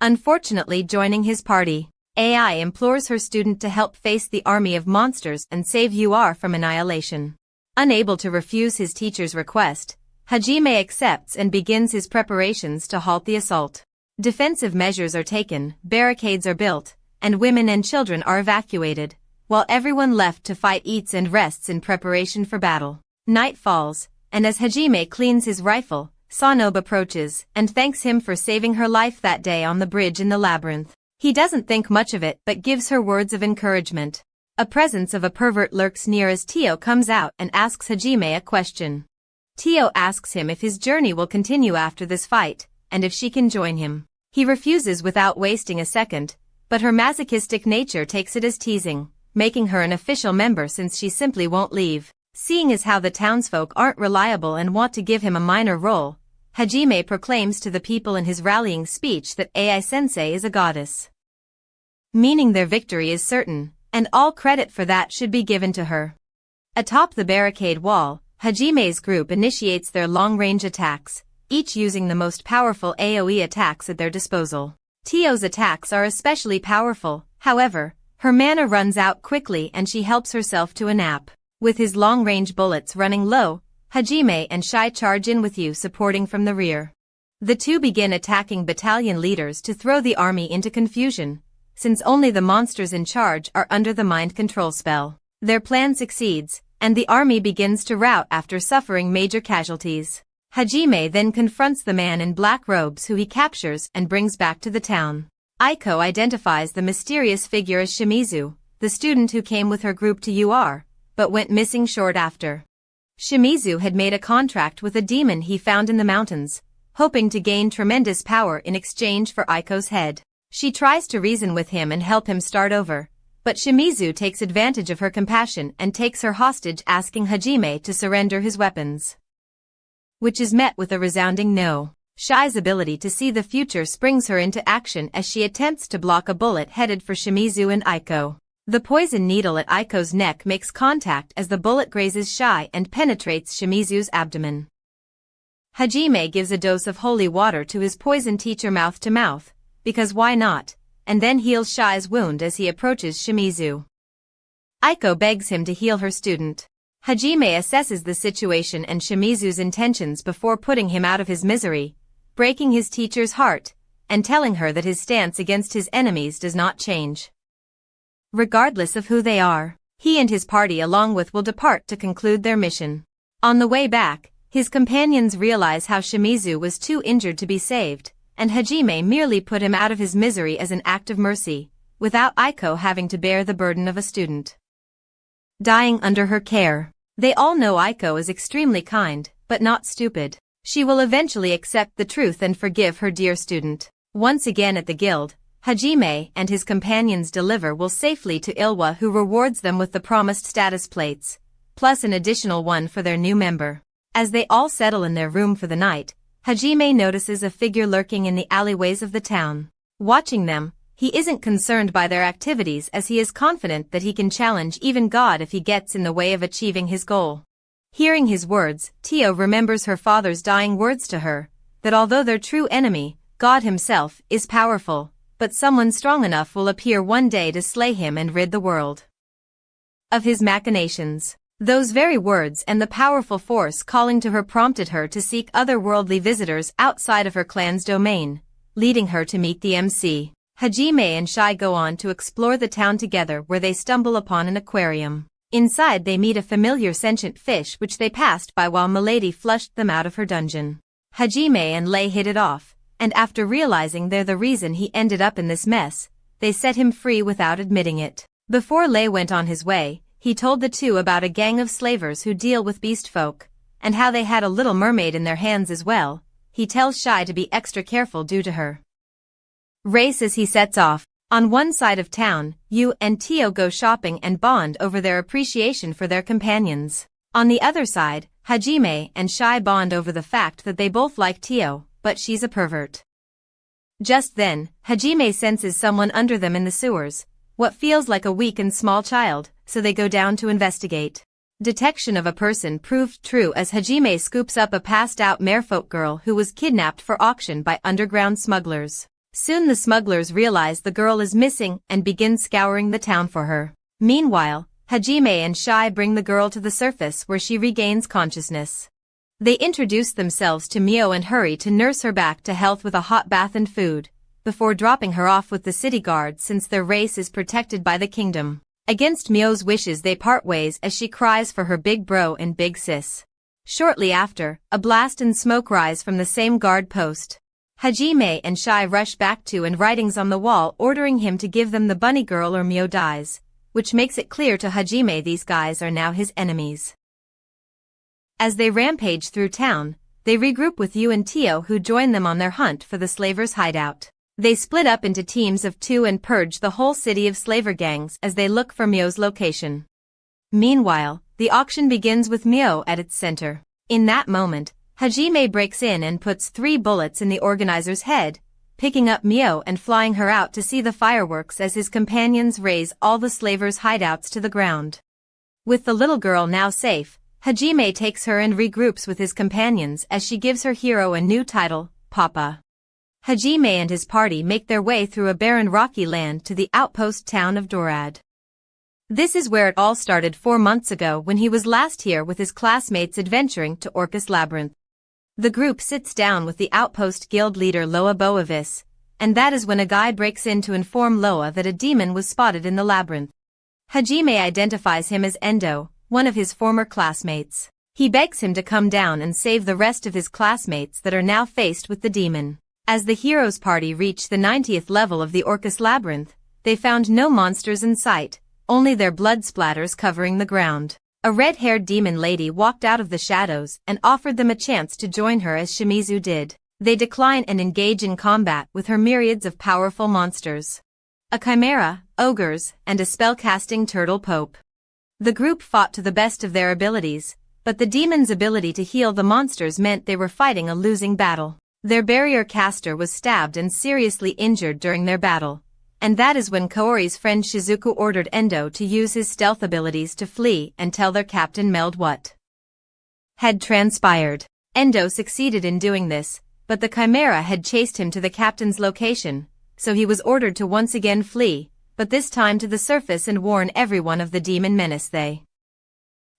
A: Unfortunately, joining his party, AI implores her student to help face the army of monsters and save Ur from annihilation. Unable to refuse his teacher's request, Hajime accepts and begins his preparations to halt the assault. Defensive measures are taken, barricades are built, and women and children are evacuated, while everyone left to fight eats and rests in preparation for battle. Night falls, and as Hajime cleans his rifle, Sanobe approaches and thanks him for saving her life that day on the bridge in the labyrinth. He doesn't think much of it but gives her words of encouragement. A presence of a pervert lurks near as Tio comes out and asks Hajime a question. Tio asks him if his journey will continue after this fight, and if she can join him. He refuses without wasting a second, but her masochistic nature takes it as teasing, making her an official member since she simply won't leave. Seeing as how the townsfolk aren't reliable and want to give him a minor role, Hajime proclaims to the people in his rallying speech that AI-sensei is a goddess, meaning their victory is certain, and all credit for that should be given to her. Atop the barricade wall, Hajime's group initiates their long-range attacks, each using the most powerful AoE attacks at their disposal. Tio's attacks are especially powerful, however, her mana runs out quickly and she helps herself to a nap. With his long-range bullets running low, Hajime and Shai charge in with Yu supporting from the rear. The two begin attacking battalion leaders to throw the army into confusion, since only the monsters in charge are under the mind control spell. Their plan succeeds, and the army begins to rout after suffering major casualties. Hajime then confronts the man in black robes who he captures and brings back to the town. Aiko identifies the mysterious figure as Shimizu, the student who came with her group to Ur, but went missing short after. Shimizu had made a contract with a demon he found in the mountains, hoping to gain tremendous power in exchange for Aiko's head. She tries to reason with him and help him start over, but Shimizu takes advantage of her compassion and takes her hostage, asking Hajime to surrender his weapons, which is met with a resounding no. Shai's ability to see the future springs her into action as she attempts to block a bullet headed for Shimizu and Aiko. The poison needle at Aiko's neck makes contact as the bullet grazes Shai and penetrates Shimizu's abdomen. Hajime gives a dose of holy water to his poison teacher mouth to mouth, because why not, and then heals Shai's wound as he approaches Shimizu. Aiko begs him to heal her student. Hajime assesses the situation and Shimizu's intentions before putting him out of his misery, breaking his teacher's heart, and telling her that his stance against his enemies does not change. Regardless of who they are, he and his party along with will depart to conclude their mission. On the way back, his companions realize how Shimizu was too injured to be saved, and Hajime merely put him out of his misery as an act of mercy, without Aiko having to bear the burden of a student dying under her care. They all know Aiko is extremely kind, but not stupid. She will eventually accept the truth and forgive her dear student. Once again at the guild, Hajime and his companions deliver Will safely to Ilwa, who rewards them with the promised status plates, plus an additional one for their new member. As they all settle in their room for the night, Hajime notices a figure lurking in the alleyways of the town. Watching them, he isn't concerned by their activities as he is confident that he can challenge even God if he gets in the way of achieving his goal. Hearing his words, Tio remembers her father's dying words to her, that although their true enemy, God himself, is powerful, but someone strong enough will appear one day to slay him and rid the world of his machinations. Those very words and the powerful force calling to her prompted her to seek otherworldly visitors outside of her clan's domain, leading her to meet the MC. Hajime and Shai go on to explore the town together, where they stumble upon an aquarium. Inside they meet a familiar sentient fish which they passed by while Milady flushed them out of her dungeon. Hajime and Lei hit it off, and after realizing they're the reason he ended up in this mess, they set him free without admitting it. Before Lei went on his way, he told the two about a gang of slavers who deal with beast folk, and how they had a little mermaid in their hands as well. He tells Shai to be extra careful due to her race as he sets off. On one side of town, Yu and Tio go shopping and bond over their appreciation for their companions. On the other side, Hajime and Shai bond over the fact that they both like Tio, but she's a pervert. Just then, Hajime senses someone under them in the sewers, what feels like a weak and small child, so they go down to investigate. Detection of a person proved true as Hajime scoops up a passed-out merfolk girl who was kidnapped for auction by underground smugglers. Soon the smugglers realize the girl is missing and begin scouring the town for her. Meanwhile, Hajime and Shai bring the girl to the surface where she regains consciousness. They introduce themselves to Mio and hurry to nurse her back to health with a hot bath and food, before dropping her off with the city guard since their race is protected by the kingdom. Against Mio's wishes they part ways as she cries for her big bro and big sis. Shortly after, a blast and smoke rise from the same guard post. Hajime and Shai rush back to and writings on the wall ordering him to give them the bunny girl or Mio dies, which makes it clear to Hajime these guys are now his enemies. As they rampage through town, they regroup with Yu and Tio who join them on their hunt for the slavers' hideout. They split up into teams of 2 and purge the whole city of slaver gangs as they look for Mio's location. Meanwhile, the auction begins with Mio at its center. In that moment, Hajime breaks in and puts 3 bullets in the organizer's head, picking up Mio and flying her out to see the fireworks as his companions raze all the slavers' hideouts to the ground. With the little girl now safe, Hajime takes her and regroups with his companions as she gives her hero a new title, Papa. Hajime and his party make their way through a barren rocky land to the outpost town of Dorad. This is where it all started 4 months ago when he was last here with his classmates adventuring to Orcus Labyrinth. The group sits down with the outpost guild leader Loa Boavis, and that is when a guy breaks in to inform Loa that a demon was spotted in the labyrinth. Hajime identifies him as Endo, one of his former classmates. He begs him to come down and save the rest of his classmates that are now faced with the demon. As the heroes' party reached the 90th level of the Orcus Labyrinth, they found no monsters in sight, only their blood splatters covering the ground. A red-haired demon lady walked out of the shadows and offered them a chance to join her as Shimizu did. They decline and engage in combat with her myriads of powerful monsters. A chimera, ogres, and a spell-casting turtle pope. The group fought to the best of their abilities, but the demon's ability to heal the monsters meant they were fighting a losing battle. Their barrier caster was stabbed and seriously injured during their battle, and that is when Kaori's friend Shizuku ordered Endo to use his stealth abilities to flee and tell their captain Meld what had transpired. Endo succeeded in doing this, but the chimera had chased him to the captain's location, so he was ordered to once again flee, but this time to the surface and warn everyone of the demon menace they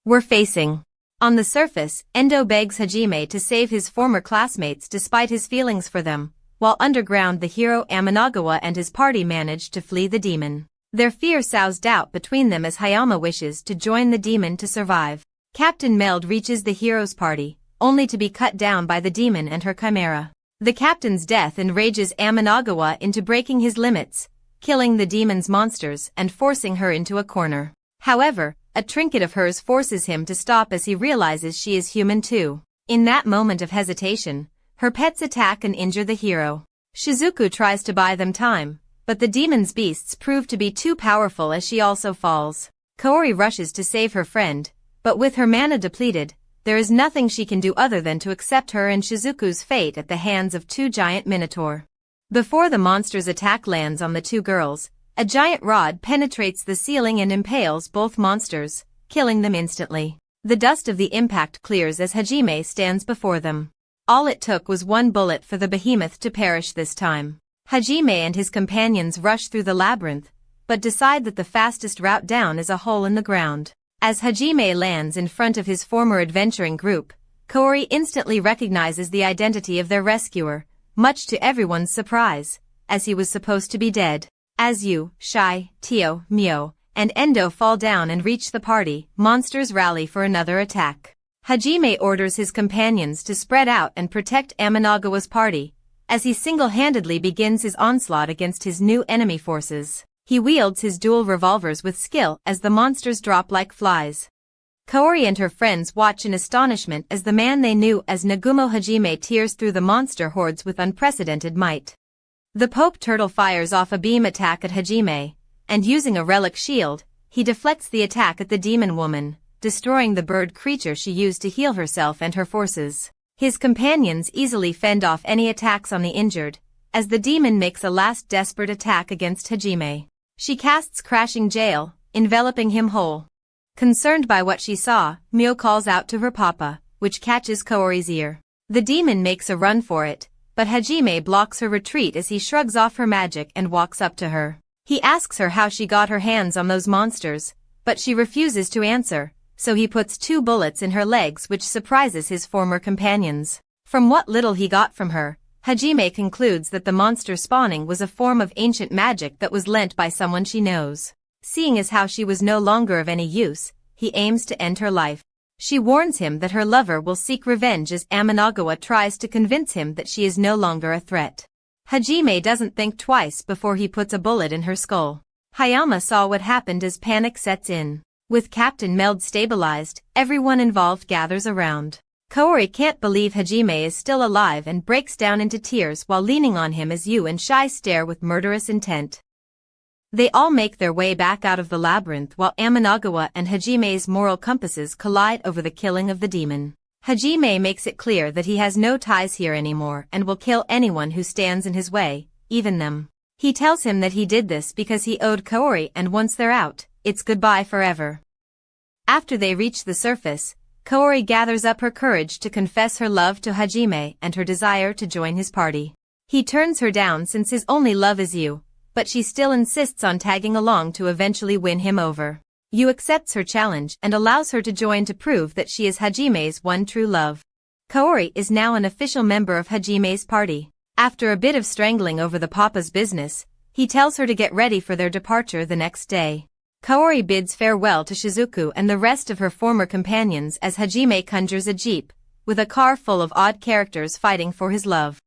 A: were facing. On the surface, Endo begs Hajime to save his former classmates despite his feelings for them, while underground the hero Amanagawa and his party manage to flee the demon. Their fear sows doubt between them as Hayama wishes to join the demon to survive. Captain Meld reaches the hero's party, only to be cut down by the demon and her chimera. The captain's death enrages Amanagawa into breaking his limits, killing the demon's monsters and forcing her into a corner. However, a trinket of hers forces him to stop as he realizes she is human too. In that moment of hesitation, her pets attack and injure the hero. Shizuku tries to buy them time, but the demon's beasts prove to be too powerful as she also falls. Kaori rushes to save her friend, but with her mana depleted, there is nothing she can do other than to accept her and Shizuku's fate at the hands of 2 giant minotaur. Before the monster's attack lands on the 2 girls, a giant rod penetrates the ceiling and impales both monsters, killing them instantly. The dust of the impact clears as Hajime stands before them. All it took was one bullet for the behemoth to perish this time. Hajime and his companions rush through the labyrinth, but decide that the fastest route down is a hole in the ground. As Hajime lands in front of his former adventuring group, Kaori instantly recognizes the identity of their rescuer, much to everyone's surprise, as he was supposed to be dead. As Yu, Shai, Tio, Mio, and Endo fall down and reach the party, monsters rally for another attack. Hajime orders his companions to spread out and protect Amanagawa's party, as he single-handedly begins his onslaught against his new enemy forces. He wields his dual revolvers with skill as the monsters drop like flies. Kaori and her friends watch in astonishment as the man they knew as Nagumo Hajime tears through the monster hordes with unprecedented might. The Pope Turtle fires off a beam attack at Hajime, and using a relic shield, he deflects the attack at the demon woman, destroying the bird creature she used to heal herself and her forces. His companions easily fend off any attacks on the injured, as the demon makes a last desperate attack against Hajime. She casts Crashing Jail, enveloping him whole. Concerned by what she saw, Mio calls out to her papa, which catches Kaori's ear. The demon makes a run for it, but Hajime blocks her retreat as he shrugs off her magic and walks up to her. He asks her how she got her hands on those monsters, but she refuses to answer, so he puts 2 bullets in her legs, which surprises his former companions. From what little he got from her, Hajime concludes that the monster spawning was a form of ancient magic that was lent by someone she knows. Seeing as how she was no longer of any use, he aims to end her life. She warns him that her lover will seek revenge as Amanagawa tries to convince him that she is no longer a threat. Hajime doesn't think twice before he puts a bullet in her skull. Hayama saw what happened as panic sets in. With Captain Meld stabilized, everyone involved gathers around. Kaori can't believe Hajime is still alive and breaks down into tears while leaning on him as Yu and Shai stare with murderous intent. They all make their way back out of the labyrinth while Amanagawa and Hajime's moral compasses collide over the killing of the demon. Hajime makes it clear that he has no ties here anymore and will kill anyone who stands in his way, even them. He tells him that he did this because he owed Kaori, and once they're out, it's goodbye forever. After they reach the surface, Kaori gathers up her courage to confess her love to Hajime and her desire to join his party. He turns her down since his only love is Yu, but she still insists on tagging along to eventually win him over. Yu accepts her challenge and allows her to join to prove that she is Hajime's one true love. Kaori is now an official member of Hajime's party. After a bit of strangling over the papa's business, he tells her to get ready for their departure the next day. Kaori bids farewell to Shizuku and the rest of her former companions as Hajime conjures a jeep, with a car full of odd characters fighting for his love.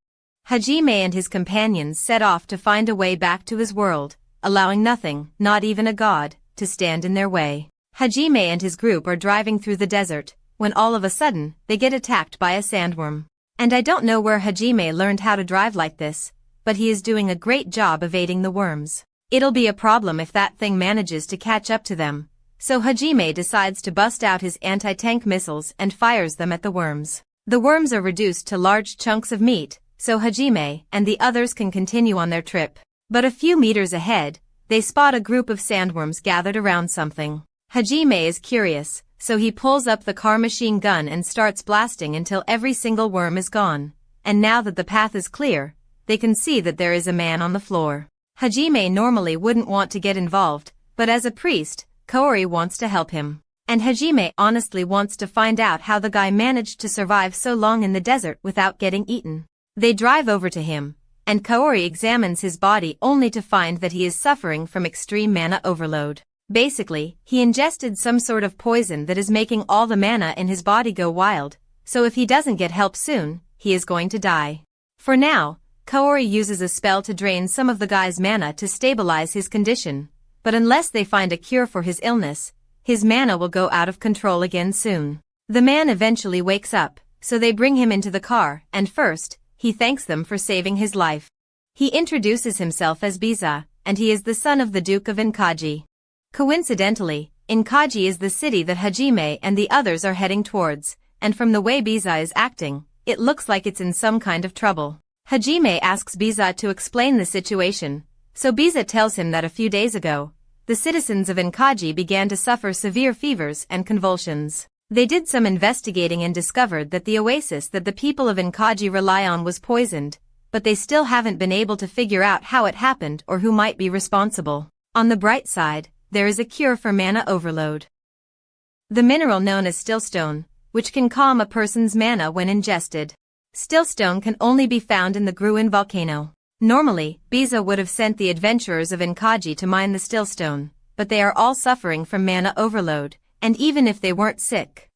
A: Hajime and his companions set off to find a way back to his world, allowing nothing, not even a god, to stand in their way. Hajime and his group are driving through the desert, when all of a sudden, they get attacked by a sandworm. And I don't know where Hajime learned how to drive like this, but he is doing a great job evading the worms. It'll be a problem if that thing manages to catch up to them, so Hajime decides to bust out his anti-tank missiles and fires them at the worms. The worms are reduced to large chunks of meat, so Hajime and the others can continue on their trip. But a few meters ahead, they spot a group of sandworms gathered around something. Hajime is curious, so he pulls up the car machine gun and starts blasting until every single worm is gone. And now that the path is clear, they can see that there is a man on the floor. Hajime normally wouldn't want to get involved, but as a priest, Kaori wants to help him. And Hajime honestly wants to find out how the guy managed to survive so long in the desert without getting eaten. They drive over to him, and Kaori examines his body only to find that he is suffering from extreme mana overload. Basically, he ingested some sort of poison that is making all the mana in his body go wild, so if he doesn't get help soon, he is going to die. For now, Kaori uses a spell to drain some of the guy's mana to stabilize his condition, but unless they find a cure for his illness, his mana will go out of control again soon. The man eventually wakes up, so they bring him into the car, and first, he thanks them for saving his life. He introduces himself as Biza, and he is the son of the Duke of Inkaji. Coincidentally, Inkaji is the city that Hajime and the others are heading towards, and from the way Biza is acting, it looks like it's in some kind of trouble. Hajime asks Biza to explain the situation, so Biza tells him that a few days ago, the citizens of Inkaji began to suffer severe fevers and convulsions. They did some investigating and discovered that the oasis that the people of Inkaji rely on was poisoned, but they still haven't been able to figure out how it happened or who might be responsible. On the bright side, there is a cure for mana overload. The mineral known as stillstone, which can calm a person's mana when ingested. Stillstone can only be found in the Gruin volcano. Normally, Biza would have sent the adventurers of Inkaji to mine the stillstone, but they are all suffering from mana overload, and even if they weren't sick,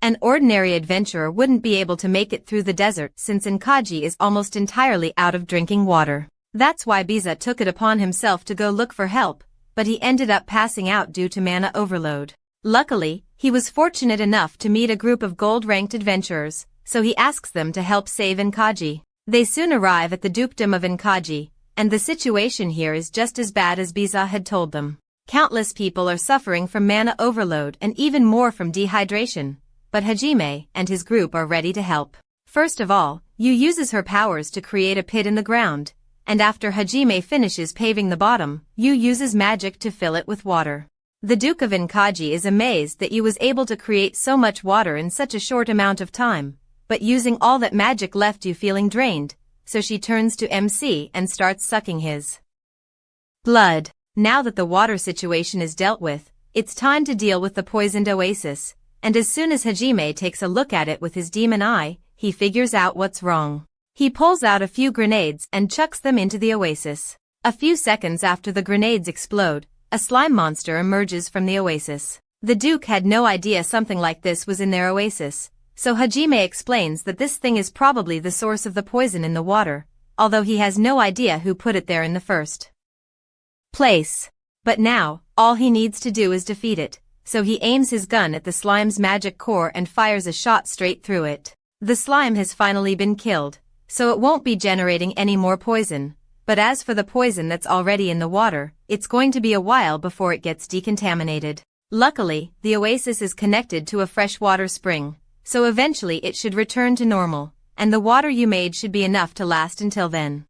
A: an ordinary adventurer wouldn't be able to make it through the desert since Inkaji is almost entirely out of drinking water. That's why Biza took it upon himself to go look for help, but he ended up passing out due to mana overload. Luckily, he was fortunate enough to meet a group of gold-ranked adventurers, so he asks them to help save Inkaji. They soon arrive at the dukedom of Inkaji, and the situation here is just as bad as Biza had told them. Countless people are suffering from mana overload and even more from dehydration, but Hajime and his group are ready to help. First of all, Yu uses her powers to create a pit in the ground, and after Hajime finishes paving the bottom, Yu uses magic to fill it with water. The Duke of Inkaji is amazed that Yu was able to create so much water in such a short amount of time, but using all that magic left Yu feeling drained, so she turns to MC and starts sucking his blood. Now that the water situation is dealt with, it's time to deal with the poisoned oasis, and as soon as Hajime takes a look at it with his demon eye, he figures out what's wrong. He pulls out a few grenades and chucks them into the oasis. A few seconds after the grenades explode, a slime monster emerges from the oasis. The Duke had no idea something like this was in their oasis, so Hajime explains that this thing is probably the source of the poison in the water, although he has no idea who put it there in the first place. But now, all he needs to do is defeat it, so he aims his gun at the slime's magic core and fires a shot straight through it. The slime has finally been killed, so it won't be generating any more poison, but as for the poison that's already in the water, it's going to be a while before it gets decontaminated. Luckily, the oasis is connected to a freshwater spring, so eventually it should return to normal, and the water you made should be enough to last until then.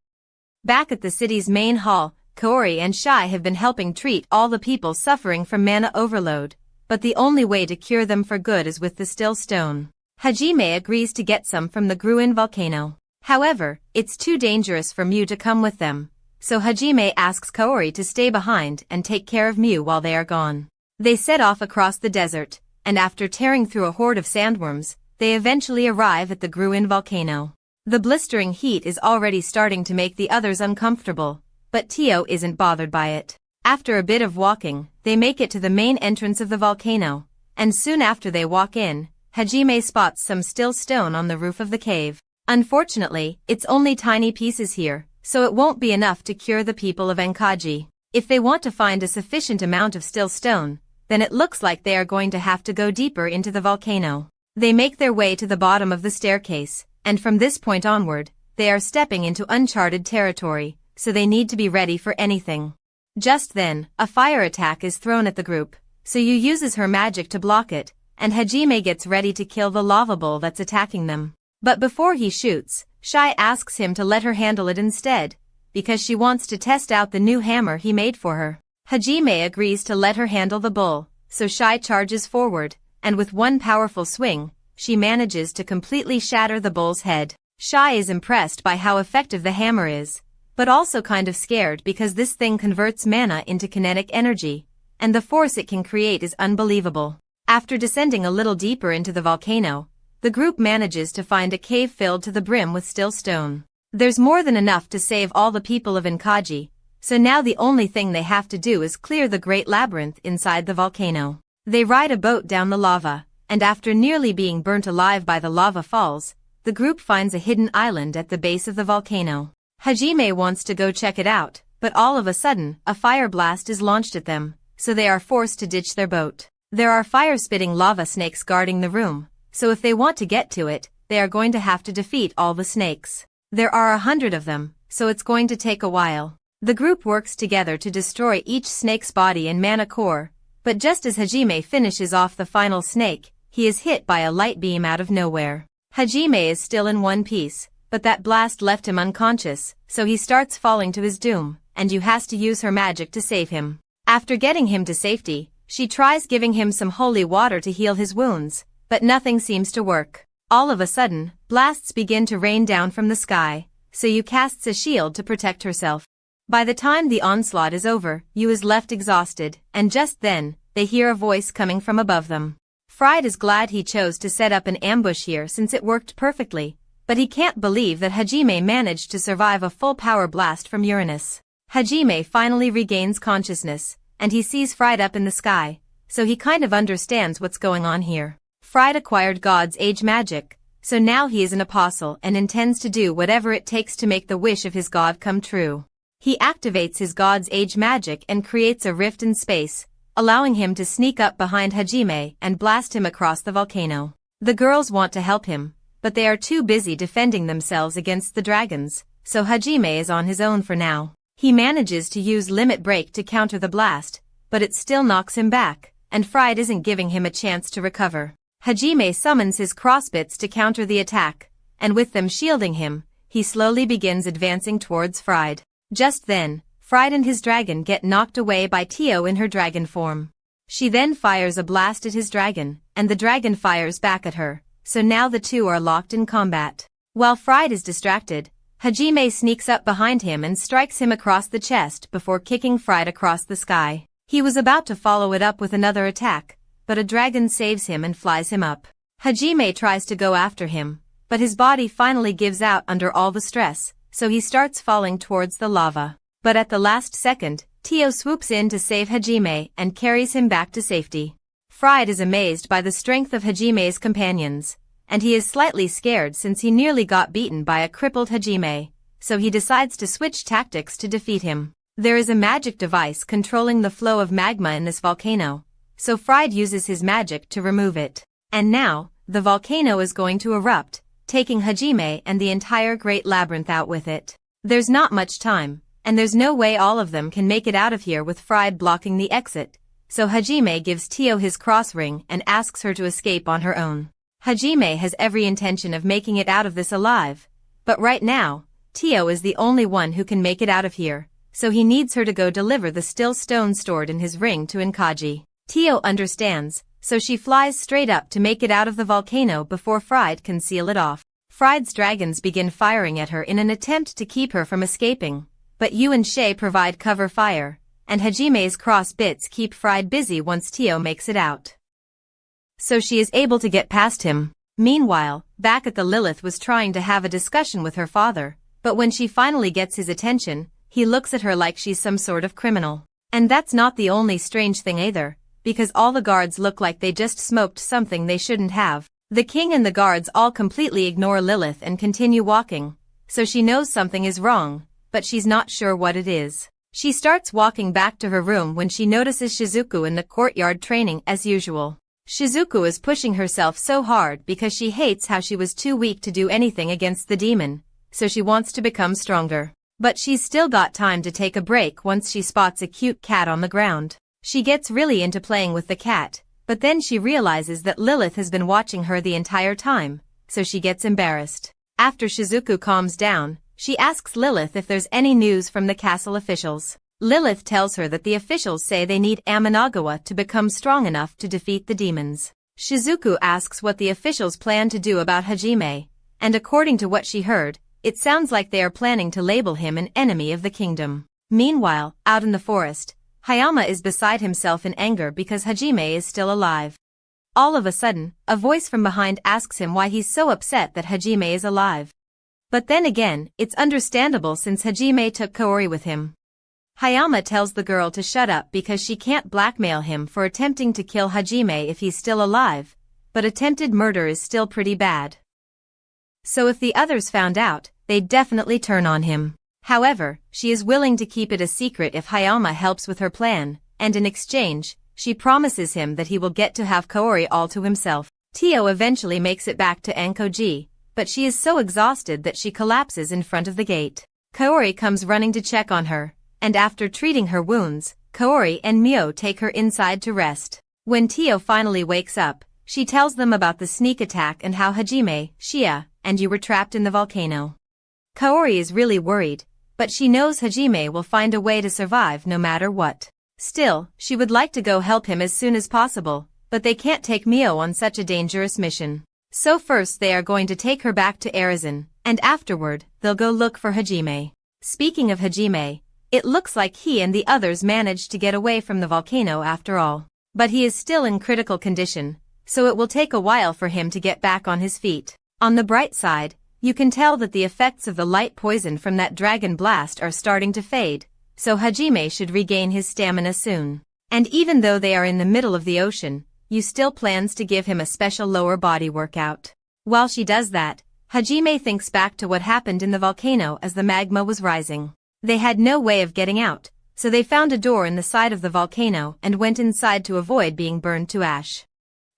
A: Back at the city's main hall, Kaori and Shai have been helping treat all the people suffering from mana overload, but the only way to cure them for good is with the still stone. Hajime agrees to get some from the Gruin volcano. However, it's too dangerous for Mew to come with them, so Hajime asks Kaori to stay behind and take care of Mew while they are gone. They set off across the desert, and after tearing through a horde of sandworms, they eventually arrive at the Gruin volcano. The blistering heat is already starting to make the others uncomfortable, but Tio isn't bothered by it. After a bit of walking, they make it to the main entrance of the volcano, and soon after they walk in, Hajime spots some still stone on the roof of the cave. Unfortunately, it's only tiny pieces here, so it won't be enough to cure the people of Enkaji. If they want to find a sufficient amount of still stone, then it looks like they are going to have to go deeper into the volcano. They make their way to the bottom of the staircase, and from this point onward, they are stepping into uncharted territory, so they need to be ready for anything. Just then, a fire attack is thrown at the group, so Yu uses her magic to block it, and Hajime gets ready to kill the lava bull that's attacking them. But before he shoots, Shai asks him to let her handle it instead, because she wants to test out the new hammer he made for her. Hajime agrees to let her handle the bull, so Shai charges forward, and with one powerful swing, she manages to completely shatter the bull's head. Shai is impressed by how effective the hammer is, but also kind of scared because this thing converts mana into kinetic energy, and the force it can create is unbelievable. After descending a little deeper into the volcano, the group manages to find a cave filled to the brim with still stone. There's more than enough to save all the people of Inkaji, so now the only thing they have to do is clear the great labyrinth inside the volcano. They ride a boat down the lava, and after nearly being burnt alive by the lava falls, the group finds a hidden island at the base of the volcano. Hajime wants to go check it out, but all of a sudden, a fire blast is launched at them, so they are forced to ditch their boat. There are fire-spitting lava snakes guarding the room, so if they want to get to it, they are going to have to defeat all the snakes. There are 100 of them, so it's going to take a while. The group works together to destroy each snake's body and mana core, but just as Hajime finishes off the final snake, he is hit by a light beam out of nowhere. Hajime is still in one piece, but that blast left him unconscious, so he starts falling to his doom, and Yu has to use her magic to save him. After getting him to safety, She tries giving him some holy water to heal his wounds, but nothing seems to work. All of a sudden, blasts begin to rain down from the sky, so Yu casts a shield to protect herself. By the time the onslaught is over, Yu is left exhausted, and just then, they hear a voice coming from above them. Fried is glad he chose to set up an ambush here since it worked perfectly, but he can't believe that Hajime managed to survive a full power blast from Uranus. Hajime finally regains consciousness, and he sees Fried up in the sky, so he kind of understands what's going on here. Fried acquired God's age magic, so now he is an apostle and intends to do whatever it takes to make the wish of his god come true. He activates his God's age magic and creates a rift in space, allowing him to sneak up behind Hajime and blast him across the volcano. The girls want to help him, but they are too busy defending themselves against the dragons, so Hajime is on his own for now. He manages to use limit break to counter the blast, but it still knocks him back, and Fried isn't giving him a chance to recover. Hajime summons his crossbits to counter the attack, and with them shielding him, he slowly begins advancing towards Fried. Just then, Fried and his dragon get knocked away by Tio in her dragon form. She then fires a blast at his dragon, and the dragon fires back at her, so now the two are locked in combat. While Fried is distracted, Hajime sneaks up behind him and strikes him across the chest before kicking Fried across the sky. He was about to follow it up with another attack, but a dragon saves him and flies him up. Hajime tries to go after him, but his body finally gives out under all the stress, so he starts falling towards the lava. But at the last second, Tio swoops in to save Hajime and carries him back to safety. Fried is amazed by the strength of Hajime's companions, and he is slightly scared since he nearly got beaten by a crippled Hajime, so he decides to switch tactics to defeat him. There is a magic device controlling the flow of magma in this volcano, so Fried uses his magic to remove it. And now, the volcano is going to erupt, taking Hajime and the entire Great Labyrinth out with it. There's not much time, and there's no way all of them can make it out of here with Fried blocking the exit, so Hajime gives Tio his cross ring and asks her to escape on her own. Hajime has every intention of making it out of this alive, but right now, Tio is the only one who can make it out of here, so he needs her to go deliver the still stone stored in his ring to Inkaji. Tio understands, so she flies straight up to make it out of the volcano before Fried can seal it off. Fried's dragons begin firing at her in an attempt to keep her from escaping, but Yu and Shay provide cover fire, and Hajime's cross bits keep Fried busy once Tio makes it out. So she is able to get past him. Meanwhile, back at the Lilith was trying to have a discussion with her father, but when she finally gets his attention, he looks at her like she's some sort of criminal. And that's not the only strange thing either, because all the guards look like they just smoked something they shouldn't have. The king and the guards all completely ignore Lilith and continue walking, so she knows something is wrong, but she's not sure what it is. She starts walking back to her room when she notices Shizuku in the courtyard training as usual. Shizuku is pushing herself so hard because she hates how she was too weak to do anything against the demon, so she wants to become stronger. But she's still got time to take a break once she spots a cute cat on the ground. She gets really into playing with the cat, but then she realizes that Lilith has been watching her the entire time, so she gets embarrassed. After Shizuku calms down, she asks Lilith if there's any news from the castle officials. Lilith tells her that the officials say they need Amanagawa to become strong enough to defeat the demons. Shizuku asks what the officials plan to do about Hajime, and according to what she heard, it sounds like they are planning to label him an enemy of the kingdom. Meanwhile, out in the forest, Hayama is beside himself in anger because Hajime is still alive. All of a sudden, a voice from behind asks him why he's so upset that Hajime is alive. But then again, it's understandable since Hajime took Kaori with him. Hayama tells the girl to shut up because she can't blackmail him for attempting to kill Hajime if he's still alive, but attempted murder is still pretty bad. So if the others found out, they'd definitely turn on him. However, she is willing to keep it a secret if Hayama helps with her plan, and in exchange, she promises him that he will get to have Kaori all to himself. Tio eventually makes it back to Ankoji, but she is so exhausted that she collapses in front of the gate. Kaori comes running to check on her, and after treating her wounds, Kaori and Mio take her inside to rest. When Tio finally wakes up, she tells them about the sneak attack and how Hajime, Shia, and Yu were trapped in the volcano. Kaori is really worried, but she knows Hajime will find a way to survive no matter what. Still, she would like to go help him as soon as possible, but they can't take Mio on such a dangerous mission. So first they are going to take her back to Zdradzony, and afterward, they'll go look for Hajime. Speaking of Hajime, it looks like he and the others managed to get away from the volcano after all. But he is still in critical condition, so it will take a while for him to get back on his feet. On the bright side, you can tell that the effects of the light poison from that dragon blast are starting to fade, so Hajime should regain his stamina soon. And even though they are in the middle of the ocean, Yu still plans to give him a special lower body workout. While she does that, Hajime thinks back to what happened in the volcano as the magma was rising. They had no way of getting out, so they found a door in the side of the volcano and went inside to avoid being burned to ash.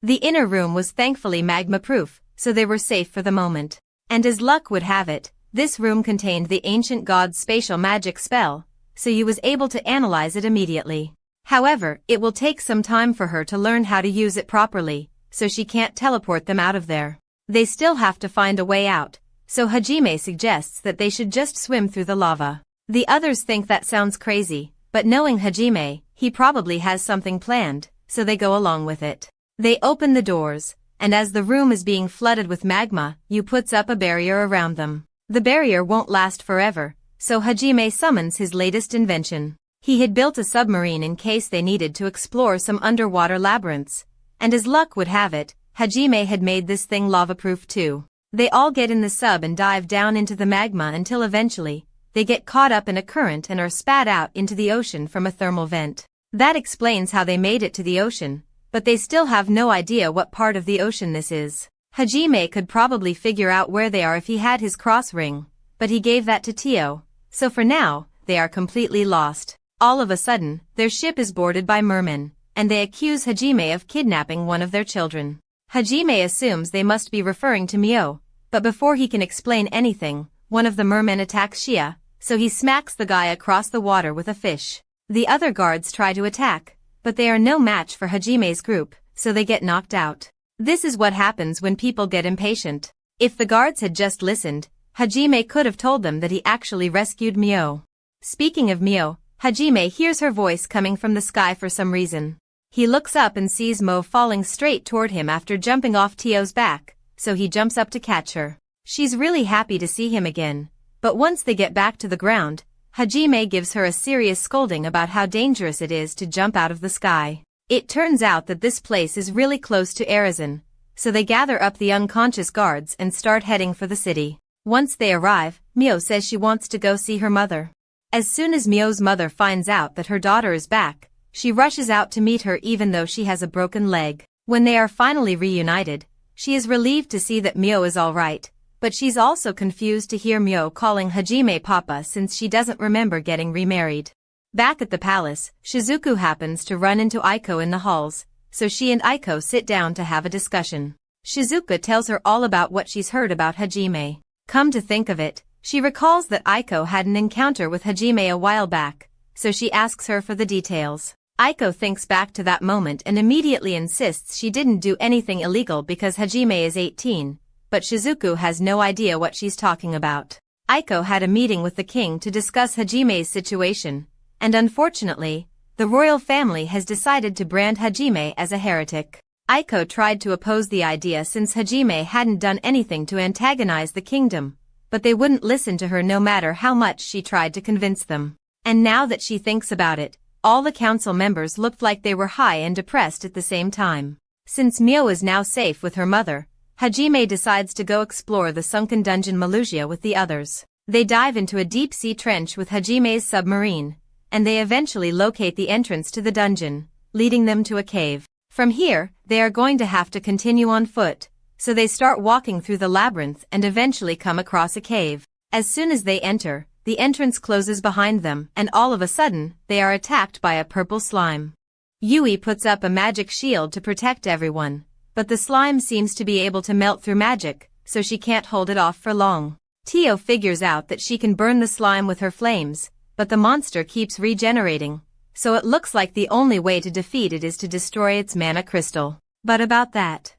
A: The inner room was thankfully magma-proof, so they were safe for the moment. And as luck would have it, this room contained the ancient god's spatial magic spell, so Yu was able to analyze it immediately. However, it will take some time for her to learn how to use it properly, so she can't teleport them out of there. They still have to find a way out, so Hajime suggests that they should just swim through the lava. The others think that sounds crazy, but knowing Hajime, he probably has something planned, so they go along with it. They open the doors, and as the room is being flooded with magma, Yu puts up a barrier around them. The barrier won't last forever, so Hajime summons his latest invention. He had built a submarine in case they needed to explore some underwater labyrinths, and as luck would have it, Hajime had made this thing lava-proof too. They all get in the sub and dive down into the magma until eventually, they get caught up in a current and are spat out into the ocean from a thermal vent. That explains how they made it to the ocean, but they still have no idea what part of the ocean this is. Hajime could probably figure out where they are if he had his cross ring, but he gave that to Tio, so for now, they are completely lost. All of a sudden, their ship is boarded by mermen, and they accuse Hajime of kidnapping one of their children. Hajime assumes they must be referring to Mio, but before he can explain anything, one of the mermen attacks Shia, so he smacks the guy across the water with a fish. The other guards try to attack, but they are no match for Hajime's group, so they get knocked out. This is what happens when people get impatient. If the guards had just listened, Hajime could have told them that he actually rescued Mio. Speaking of Mio, Hajime hears her voice coming from the sky for some reason. He looks up and sees Mo falling straight toward him after jumping off Tio's back, so he jumps up to catch her. She's really happy to see him again, but once they get back to the ground, Hajime gives her a serious scolding about how dangerous it is to jump out of the sky. It turns out that this place is really close to Zdradzony, so they gather up the unconscious guards and start heading for the city. Once they arrive, Mio says she wants to go see her mother. As soon as Mio's mother finds out that her daughter is back, she rushes out to meet her even though she has a broken leg. When they are finally reunited, she is relieved to see that Mio is alright, but she's also confused to hear Mio calling Hajime Papa since she doesn't remember getting remarried. Back at the palace, Shizuku happens to run into Aiko in the halls, so she and Aiko sit down to have a discussion. Shizuka tells her all about what she's heard about Hajime. Come to think of it, she recalls that Aiko had an encounter with Hajime a while back, so she asks her for the details. Aiko thinks back to that moment and immediately insists she didn't do anything illegal because Hajime is 18, but Shizuku has no idea what she's talking about. Aiko had a meeting with the king to discuss Hajime's situation, and unfortunately, the royal family has decided to brand Hajime as a heretic. Aiko tried to oppose the idea since Hajime hadn't done anything to antagonize the kingdom, but they wouldn't listen to her no matter how much she tried to convince them. And now that she thinks about it, all the council members looked like they were high and depressed at the same time. Since Mio is now safe with her mother, Hajime decides to go explore the sunken dungeon Malusia with the others. They dive into a deep-sea trench with Hajime's submarine, and they eventually locate the entrance to the dungeon, leading them to a cave. From here, they are going to have to continue on foot, so they start walking through the labyrinth and eventually come across a cave. As soon as they enter, the entrance closes behind them and all of a sudden, they are attacked by a purple slime. Yui puts up a magic shield to protect everyone, but the slime seems to be able to melt through magic, so she can't hold it off for long. Tio figures out that she can burn the slime with her flames, but the monster keeps regenerating, so it looks like the only way to defeat it is to destroy its mana crystal. But about that,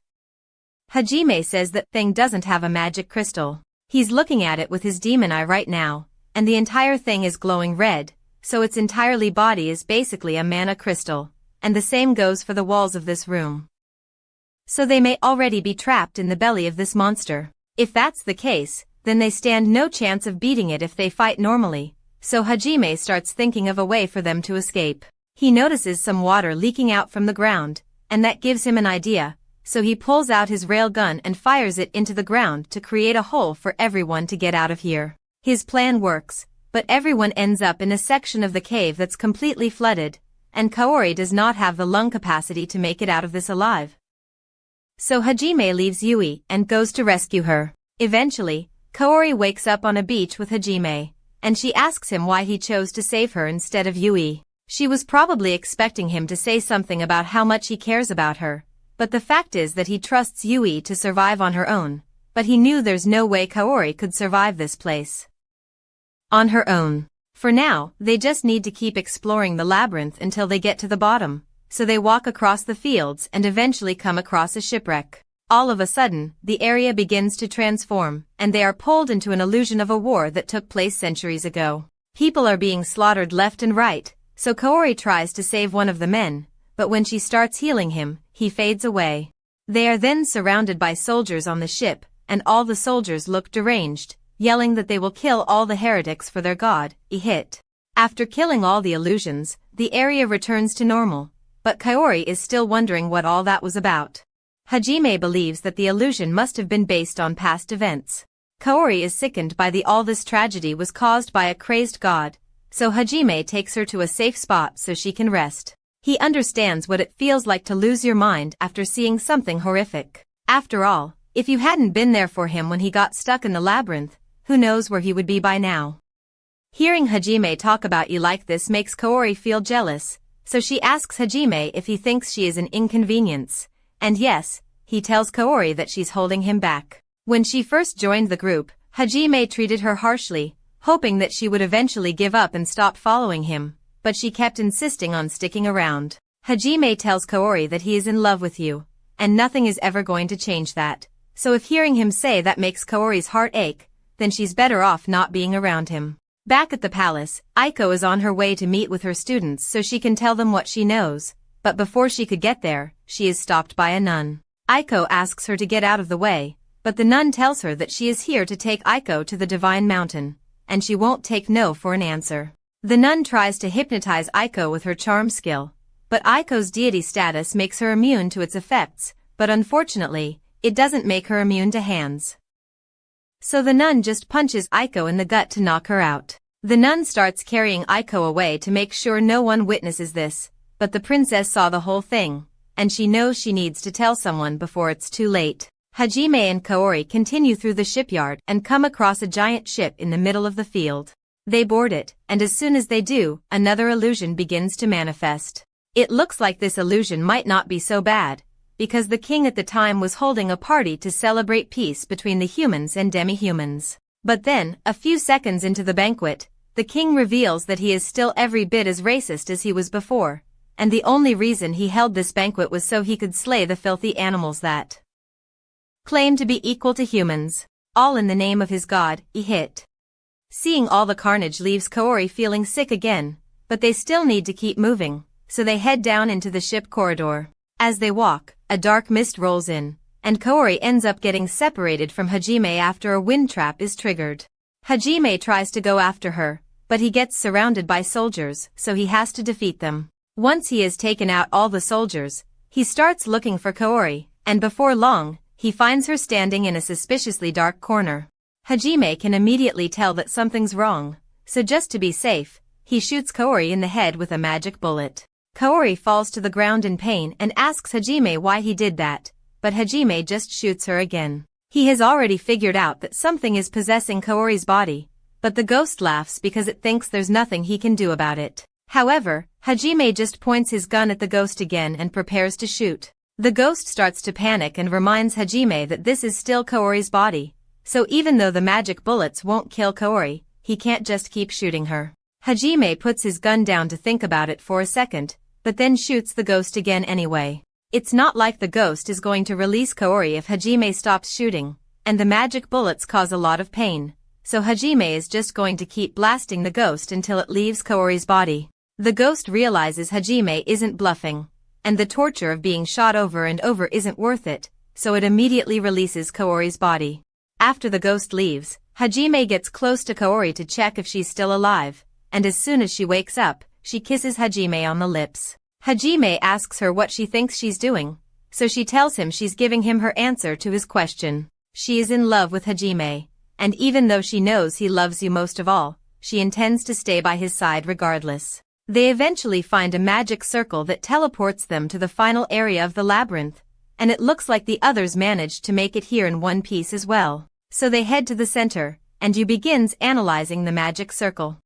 A: Hajime says that thing doesn't have a magic crystal. He's looking at it with his demon eye right now, and the entire thing is glowing red, so its entirely body is basically a mana crystal, and the same goes for the walls of this room. So they may already be trapped in the belly of this monster. If that's the case, then they stand no chance of beating it if they fight normally, so Hajime starts thinking of a way for them to escape. He notices some water leaking out from the ground, and that gives him an idea, so he pulls out his rail gun and fires it into the ground to create a hole for everyone to get out of here. His plan works, but everyone ends up in a section of the cave that's completely flooded, and Kaori does not have the lung capacity to make it out of this alive. So Hajime leaves Yui and goes to rescue her. Eventually, Kaori wakes up on a beach with Hajime, and she asks him why he chose to save her instead of Yui. She was probably expecting him to say something about how much he cares about her, but the fact is that he trusts Yui to survive on her own, but he knew there's no way Kaori could survive this place on her own. For now, they just need to keep exploring the labyrinth until they get to the bottom, so they walk across the fields and eventually come across a shipwreck. All of a sudden, the area begins to transform, and they are pulled into an illusion of a war that took place centuries ago. People are being slaughtered left and right, so Kaori tries to save one of the men, but when she starts healing him, he fades away. They are then surrounded by soldiers on the ship, and all the soldiers look deranged, yelling that they will kill all the heretics for their god, Ihit. After killing all the illusions, the area returns to normal, but Kaori is still wondering what all that was about. Hajime believes that the illusion must have been based on past events. Kaori is sickened by all this tragedy was caused by a crazed god, so Hajime takes her to a safe spot so she can rest. He understands what it feels like to lose your mind after seeing something horrific. After all, if you hadn't been there for him when he got stuck in the labyrinth, who knows where he would be by now. Hearing Hajime talk about you like this makes Kaori feel jealous, so she asks Hajime if he thinks she is an inconvenience, and yes, he tells Kaori that she's holding him back. When she first joined the group, Hajime treated her harshly, hoping that she would eventually give up and stop following him, but she kept insisting on sticking around. Hajime tells Kaori that he is in love with you, and nothing is ever going to change that, so if hearing him say that makes Kaori's heart ache, then she's better off not being around him. Back at the palace, Aiko is on her way to meet with her students so she can tell them what she knows, but before she could get there, she is stopped by a nun. Aiko asks her to get out of the way, but the nun tells her that she is here to take Aiko to the Divine Mountain, and she won't take no for an answer. The nun tries to hypnotize Aiko with her charm skill, but Aiko's deity status makes her immune to its effects, but unfortunately, it doesn't make her immune to hands. So the nun just punches Aiko in the gut to knock her out. The nun starts carrying Aiko away to make sure no one witnesses this, but the princess saw the whole thing, and she knows she needs to tell someone before it's too late. Hajime and Kaori continue through the shipyard and come across a giant ship in the middle of the field. They board it, and as soon as they do, another illusion begins to manifest. It looks like this illusion might not be so bad, because the king at the time was holding a party to celebrate peace between the humans and demi-humans. But then, a few seconds into the banquet, the king reveals that he is still every bit as racist as he was before, and the only reason he held this banquet was so he could slay the filthy animals that claim to be equal to humans, all in the name of his god, Ihit. Seeing all the carnage leaves Kaori feeling sick again, but they still need to keep moving, so they head down into the ship corridor. As they walk, a dark mist rolls in, and Kaori ends up getting separated from Hajime after a wind trap is triggered. Hajime tries to go after her, but he gets surrounded by soldiers, so he has to defeat them. Once he has taken out all the soldiers, he starts looking for Kaori, and before long, he finds her standing in a suspiciously dark corner. Hajime can immediately tell that something's wrong, so just to be safe, he shoots Kaori in the head with a magic bullet. Kaori falls to the ground in pain and asks Hajime why he did that, but Hajime just shoots her again. He has already figured out that something is possessing Kaori's body, but the ghost laughs because it thinks there's nothing he can do about it. However, Hajime just points his gun at the ghost again and prepares to shoot. The ghost starts to panic and reminds Hajime that this is still Kaori's body, so even though the magic bullets won't kill Kaori, he can't just keep shooting her. Hajime puts his gun down to think about it for a second, but then shoots the ghost again anyway. It's not like the ghost is going to release Kaori if Hajime stops shooting, and the magic bullets cause a lot of pain, so Hajime is just going to keep blasting the ghost until it leaves Kaori's body. The ghost realizes Hajime isn't bluffing, and the torture of being shot over and over isn't worth it, so it immediately releases Kaori's body. After the ghost leaves, Hajime gets close to Kaori to check if she's still alive, and as soon as she wakes up, she kisses Hajime on the lips. Hajime asks her what she thinks she's doing, so she tells him she's giving him her answer to his question. She is in love with Hajime, and even though she knows he loves you most of all, she intends to stay by his side regardless. They eventually find a magic circle that teleports them to the final area of the labyrinth, and it looks like the others managed to make it here in one piece as well. So they head to the center, and Yu begins analyzing the magic circle.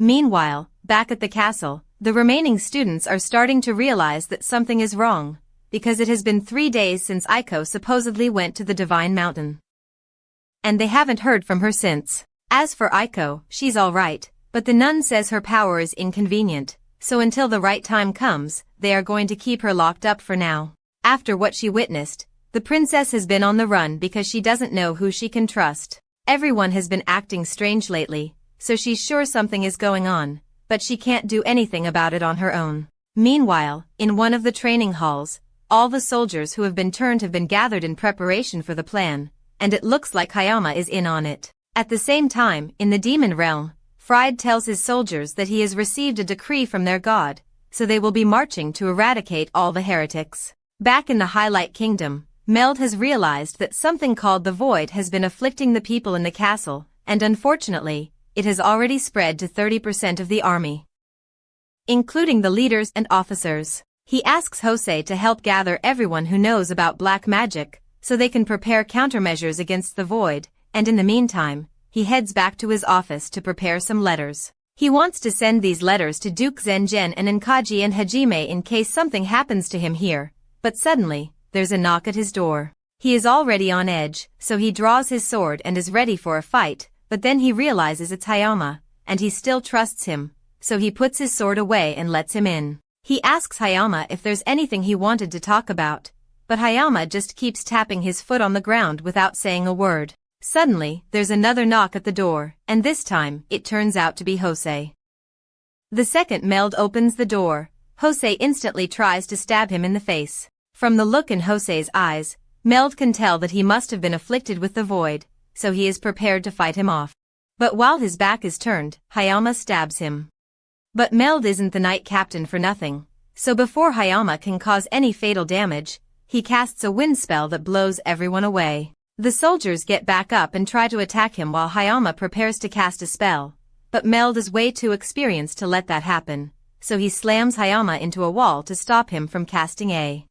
A: Meanwhile, back at the castle, the remaining students are starting to realize that something is wrong, because it has been 3 days since Aiko supposedly went to the Divine Mountain. And they haven't heard from her since. As for Aiko, she's alright, but the nun says her power is inconvenient, so until the right time comes, they are going to keep her locked up for now. After what she witnessed, the princess has been on the run because she doesn't know who she can trust. Everyone has been acting strange lately, so she's sure something is going on, but she can't do anything about it on her own. Meanwhile, in one of the training halls, all the soldiers who have been turned have been gathered in preparation for the plan, and it looks like Hayama is in on it. At the same time, in the demon realm, Fried tells his soldiers that he has received a decree from their god, so they will be marching to eradicate all the heretics. Back in the Highlight Kingdom, Meld has realized that something called the Void has been afflicting the people in the castle, and unfortunately, it has already spread to 30% of the army, including the leaders and officers. He asks Jose to help gather everyone who knows about black magic, so they can prepare countermeasures against the Void, and in the meantime, he heads back to his office to prepare some letters. He wants to send these letters to Duke Zengen and Nkaji and Hajime in case something happens to him here, but suddenly, there's a knock at his door. He is already on edge, so he draws his sword and is ready for a fight, but then he realizes it's Hayama, and he still trusts him, so he puts his sword away and lets him in. He asks Hayama if there's anything he wanted to talk about, but Hayama just keeps tapping his foot on the ground without saying a word. Suddenly, there's another knock at the door, and this time, it turns out to be Jose. The second Meld opens the door, Jose instantly tries to stab him in the face. From the look in Jose's eyes, Meld can tell that he must have been afflicted with the Void, so he is prepared to fight him off. But while his back is turned, Hayama stabs him. But Meld isn't the knight captain for nothing, so before Hayama can cause any fatal damage, he casts a wind spell that blows everyone away. The soldiers get back up and try to attack him while Hayama prepares to cast a spell, but Meld is way too experienced to let that happen, so he slams Hayama into a wall to stop him from casting a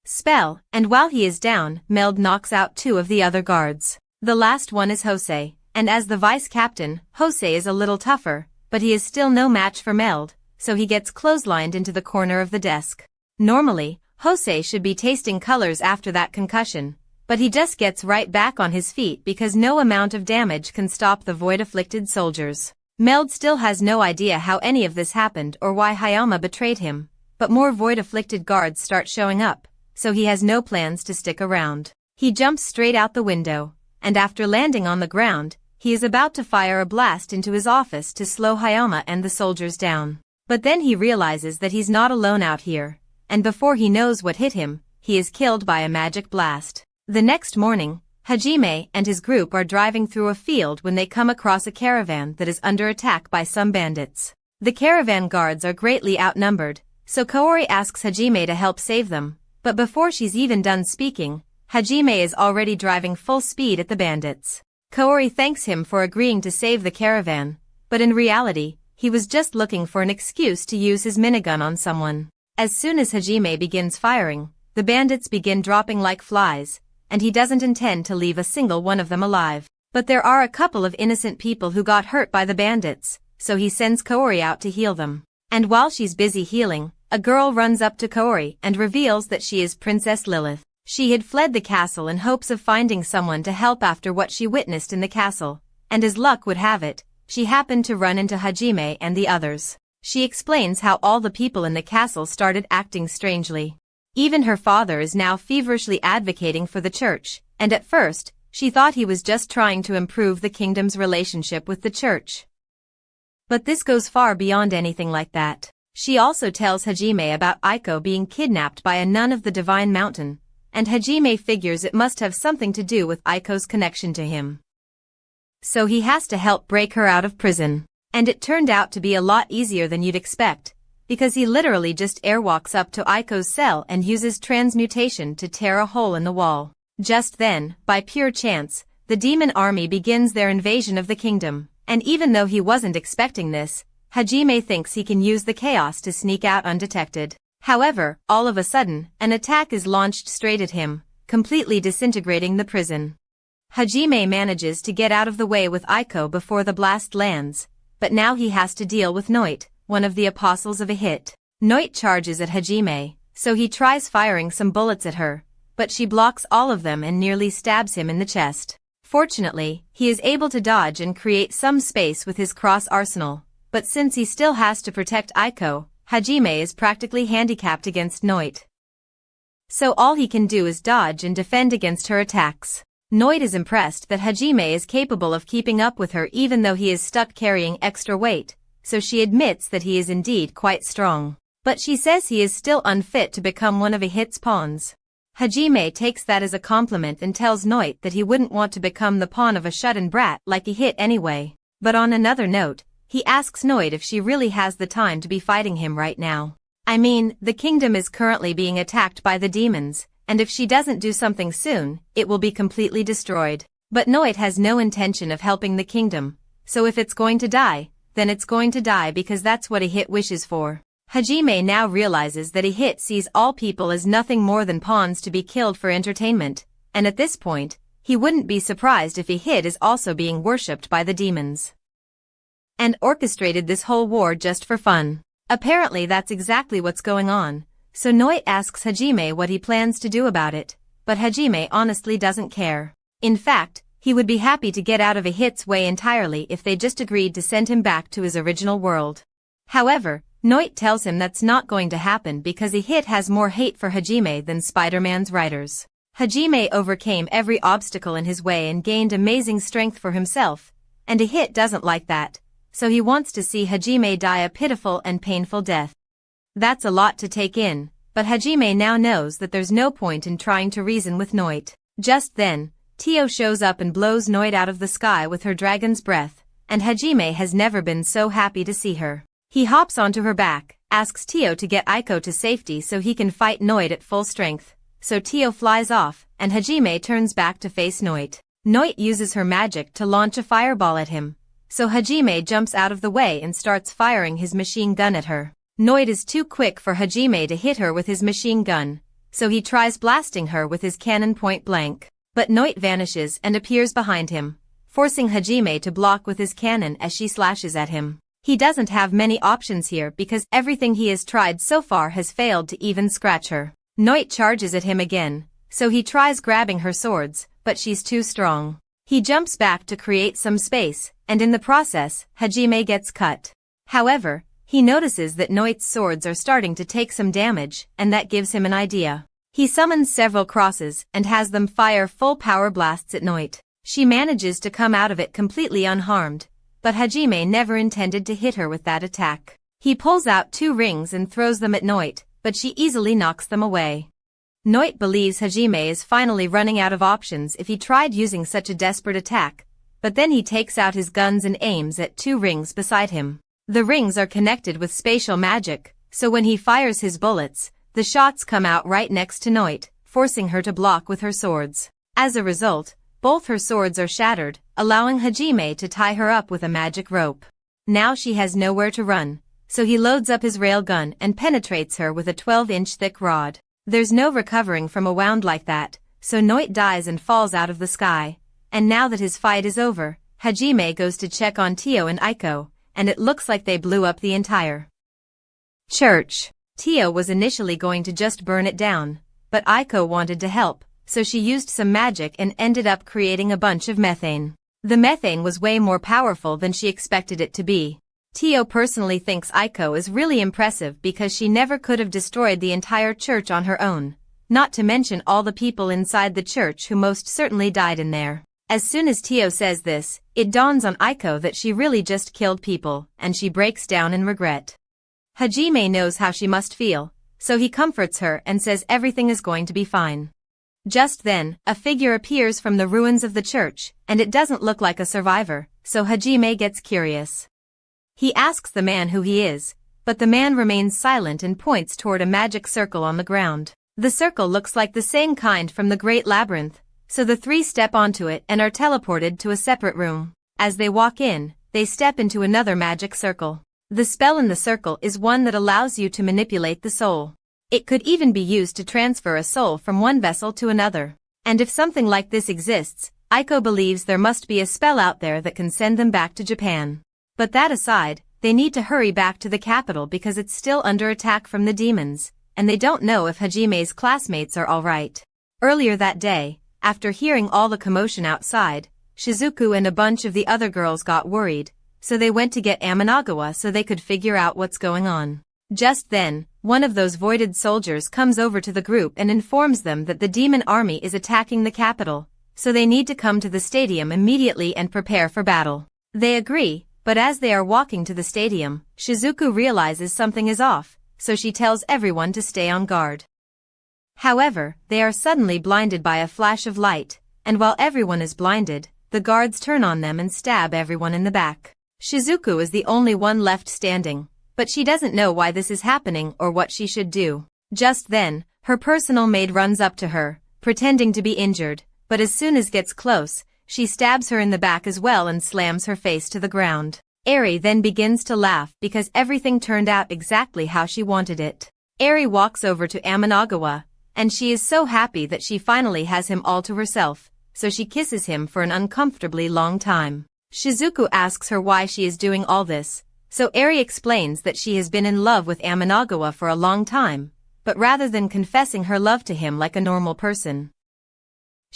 A: spell, and while he is down, Meld knocks out 2 of the other guards. The last one is Jose, and as the vice captain, Jose is a little tougher, but he is still no match for Meld, so he gets clotheslined into the corner of the desk. Normally, Jose should be tasting colors after that concussion, but he just gets right back on his feet because no amount of damage can stop the void-afflicted soldiers. Meld still has no idea how any of this happened or why Hayama betrayed him, but more void-afflicted guards start showing up, so he has no plans to stick around. He jumps straight out the window, and after landing on the ground, he is about to fire a blast into his office to slow Hayama and the soldiers down. But then he realizes that he's not alone out here, and before he knows what hit him, he is killed by a magic blast. The next morning, Hajime and his group are driving through a field when they come across a caravan that is under attack by some bandits. The caravan guards are greatly outnumbered, so Kaori asks Hajime to help save them, but before she's even done speaking, Hajime is already driving full speed at the bandits. Kaori thanks him for agreeing to save the caravan, but in reality, he was just looking for an excuse to use his minigun on someone. As soon as Hajime begins firing, the bandits begin dropping like flies, and he doesn't intend to leave a single one of them alive. But there are a couple of innocent people who got hurt by the bandits, so he sends Kaori out to heal them. And while she's busy healing, a girl runs up to Kaori and reveals that she is Princess Lilith. She had fled the castle in hopes of finding someone to help after what she witnessed in the castle, and as luck would have it, she happened to run into Hajime and the others. She explains how all the people in the castle started acting strangely. Even her father is now feverishly advocating for the church, and at first, She thought he was just trying to improve the kingdom's relationship with the church. But this goes far beyond anything like that. She also tells Hajime about Aiko being kidnapped by a nun of the Divine Mountain, and Hajime figures it must have something to do with Aiko's connection to him. So he has to help break her out of prison. And it turned out to be a lot easier than you'd expect, because he literally just airwalks up to Aiko's cell and uses transmutation to tear a hole in the wall. Just then, by pure chance, the demon army begins their invasion of the kingdom, and even though he wasn't expecting this, Hajime thinks he can use the chaos to sneak out undetected. However, all of a sudden, an attack is launched straight at him, completely disintegrating the prison. Hajime manages to get out of the way with Aiko before the blast lands, but now he has to deal with Noit, one of the apostles of a hit. Noit charges at Hajime, so he tries firing some bullets at her, but she blocks all of them and nearly stabs him in the chest. Fortunately, he is able to dodge and create some space with his cross arsenal, but since he still has to protect Aiko, Hajime is practically handicapped against Noit. So all he can do is dodge and defend against her attacks. Noit is impressed that Hajime is capable of keeping up with her even though he is stuck carrying extra weight, so she admits that he is indeed quite strong. But she says he is still unfit to become one of a hit's pawns. Hajime takes that as a compliment and tells Noit that he wouldn't want to become the pawn of a shut-in brat like a hit anyway. But on another note, he asks Noit if she really has the time to be fighting him right now. I mean, the kingdom is currently being attacked by the demons, and if she doesn't do something soon, it will be completely destroyed. But Noit has no intention of helping the kingdom, so if it's going to die, then it's going to die because that's what a hit wishes for. Hajime now realizes that a hit sees all people as nothing more than pawns to be killed for entertainment, and at this point, he wouldn't be surprised if a hit is also being worshipped by the demons and orchestrated this whole war just for fun. Apparently that's exactly what's going on, so Noit asks Hajime what he plans to do about it, but Hajime honestly doesn't care. In fact, he would be happy to get out of a hit's way entirely if they just agreed to send him back to his original world. However, Noit tells him that's not going to happen because a hit has more hate for Hajime than Spider-Man's writers. Hajime overcame every obstacle in his way and gained amazing strength for himself, and a hit doesn't like that, so he wants to see Hajime die a pitiful and painful death. That's a lot to take in, but Hajime now knows that there's no point in trying to reason with Noit. Just then, Tio shows up and blows Noit out of the sky with her dragon's breath, and Hajime has never been so happy to see her. He hops onto her back, asks Tio to get Aiko to safety so he can fight Noit at full strength, so Tio flies off, and Hajime turns back to face Noit. Noit uses her magic to launch a fireball at him, so Hajime jumps out of the way and starts firing his machine gun at her. Noit is too quick for Hajime to hit her with his machine gun, so he tries blasting her with his cannon point blank. But Noit vanishes and appears behind him, forcing Hajime to block with his cannon as she slashes at him. He doesn't have many options here because everything he has tried so far has failed to even scratch her. Noit charges at him again, so he tries grabbing her swords, but she's too strong. He jumps back to create some space, and in the process, Hajime gets cut. However, he notices that Noit's swords are starting to take some damage, and that gives him an idea. He summons several crosses and has them fire full power blasts at Noit. She manages to come out of it completely unharmed, but Hajime never intended to hit her with that attack. He pulls out 2 rings and throws them at Noit, but she easily knocks them away. Noit believes Hajime is finally running out of options if he tried using such a desperate attack, but then he takes out his guns and aims at 2 rings beside him. The rings are connected with spatial magic, so when he fires his bullets, the shots come out right next to Noit, forcing her to block with her swords. As a result, both her swords are shattered, allowing Hajime to tie her up with a magic rope. Now she has nowhere to run, so he loads up his railgun and penetrates her with a 12-inch thick rod. There's no recovering from a wound like that, so Noit dies and falls out of the sky. And now that his fight is over, Hajime goes to check on Tio and Aiko, and it looks like they blew up the entire church. Tio was initially going to just burn it down, but Aiko wanted to help, so she used some magic and ended up creating a bunch of methane. The methane was way more powerful than she expected it to be. Tio personally thinks Aiko is really impressive because she never could have destroyed the entire church on her own, not to mention all the people inside the church who most certainly died in there. As soon as Tio says this, it dawns on Aiko that she really just killed people, and she breaks down in regret. Hajime knows how she must feel, so he comforts her and says everything is going to be fine. Just then, a figure appears from the ruins of the church, and it doesn't look like a survivor, so Hajime gets curious. He asks the man who he is, but the man remains silent and points toward a magic circle on the ground. The circle looks like the same kind from the Great Labyrinth, so the three step onto it and are teleported to a separate room. As they walk in, they step into another magic circle. The spell in the circle is one that allows you to manipulate the soul. It could even be used to transfer a soul from one vessel to another. And if something like this exists, Aiko believes there must be a spell out there that can send them back to Japan. But that aside, they need to hurry back to the capital because it's still under attack from the demons, and they don't know if Hajime's classmates are alright. Earlier that day, after hearing all the commotion outside, Shizuku and a bunch of the other girls got worried, so they went to get Amanagawa so they could figure out what's going on. Just then, one of those voided soldiers comes over to the group and informs them that the demon army is attacking the capital, so they need to come to the stadium immediately and prepare for battle. They agree, but as they are walking to the stadium, Shizuku realizes something is off, so she tells everyone to stay on guard. However, they are suddenly blinded by a flash of light, and while everyone is blinded, the guards turn on them and stab everyone in the back. Shizuku is the only one left standing, but she doesn't know why this is happening or what she should do. Just then, her personal maid runs up to her, pretending to be injured, but as soon as gets close, she stabs her in the back as well and slams her face to the ground. Eri then begins to laugh because everything turned out exactly how she wanted it. Eri walks over to Amanagawa, and she is so happy that she finally has him all to herself, so she kisses him for an uncomfortably long time. Shizuku asks her why she is doing all this, so Eri explains that she has been in love with Amanagawa for a long time, but rather than confessing her love to him like a normal person,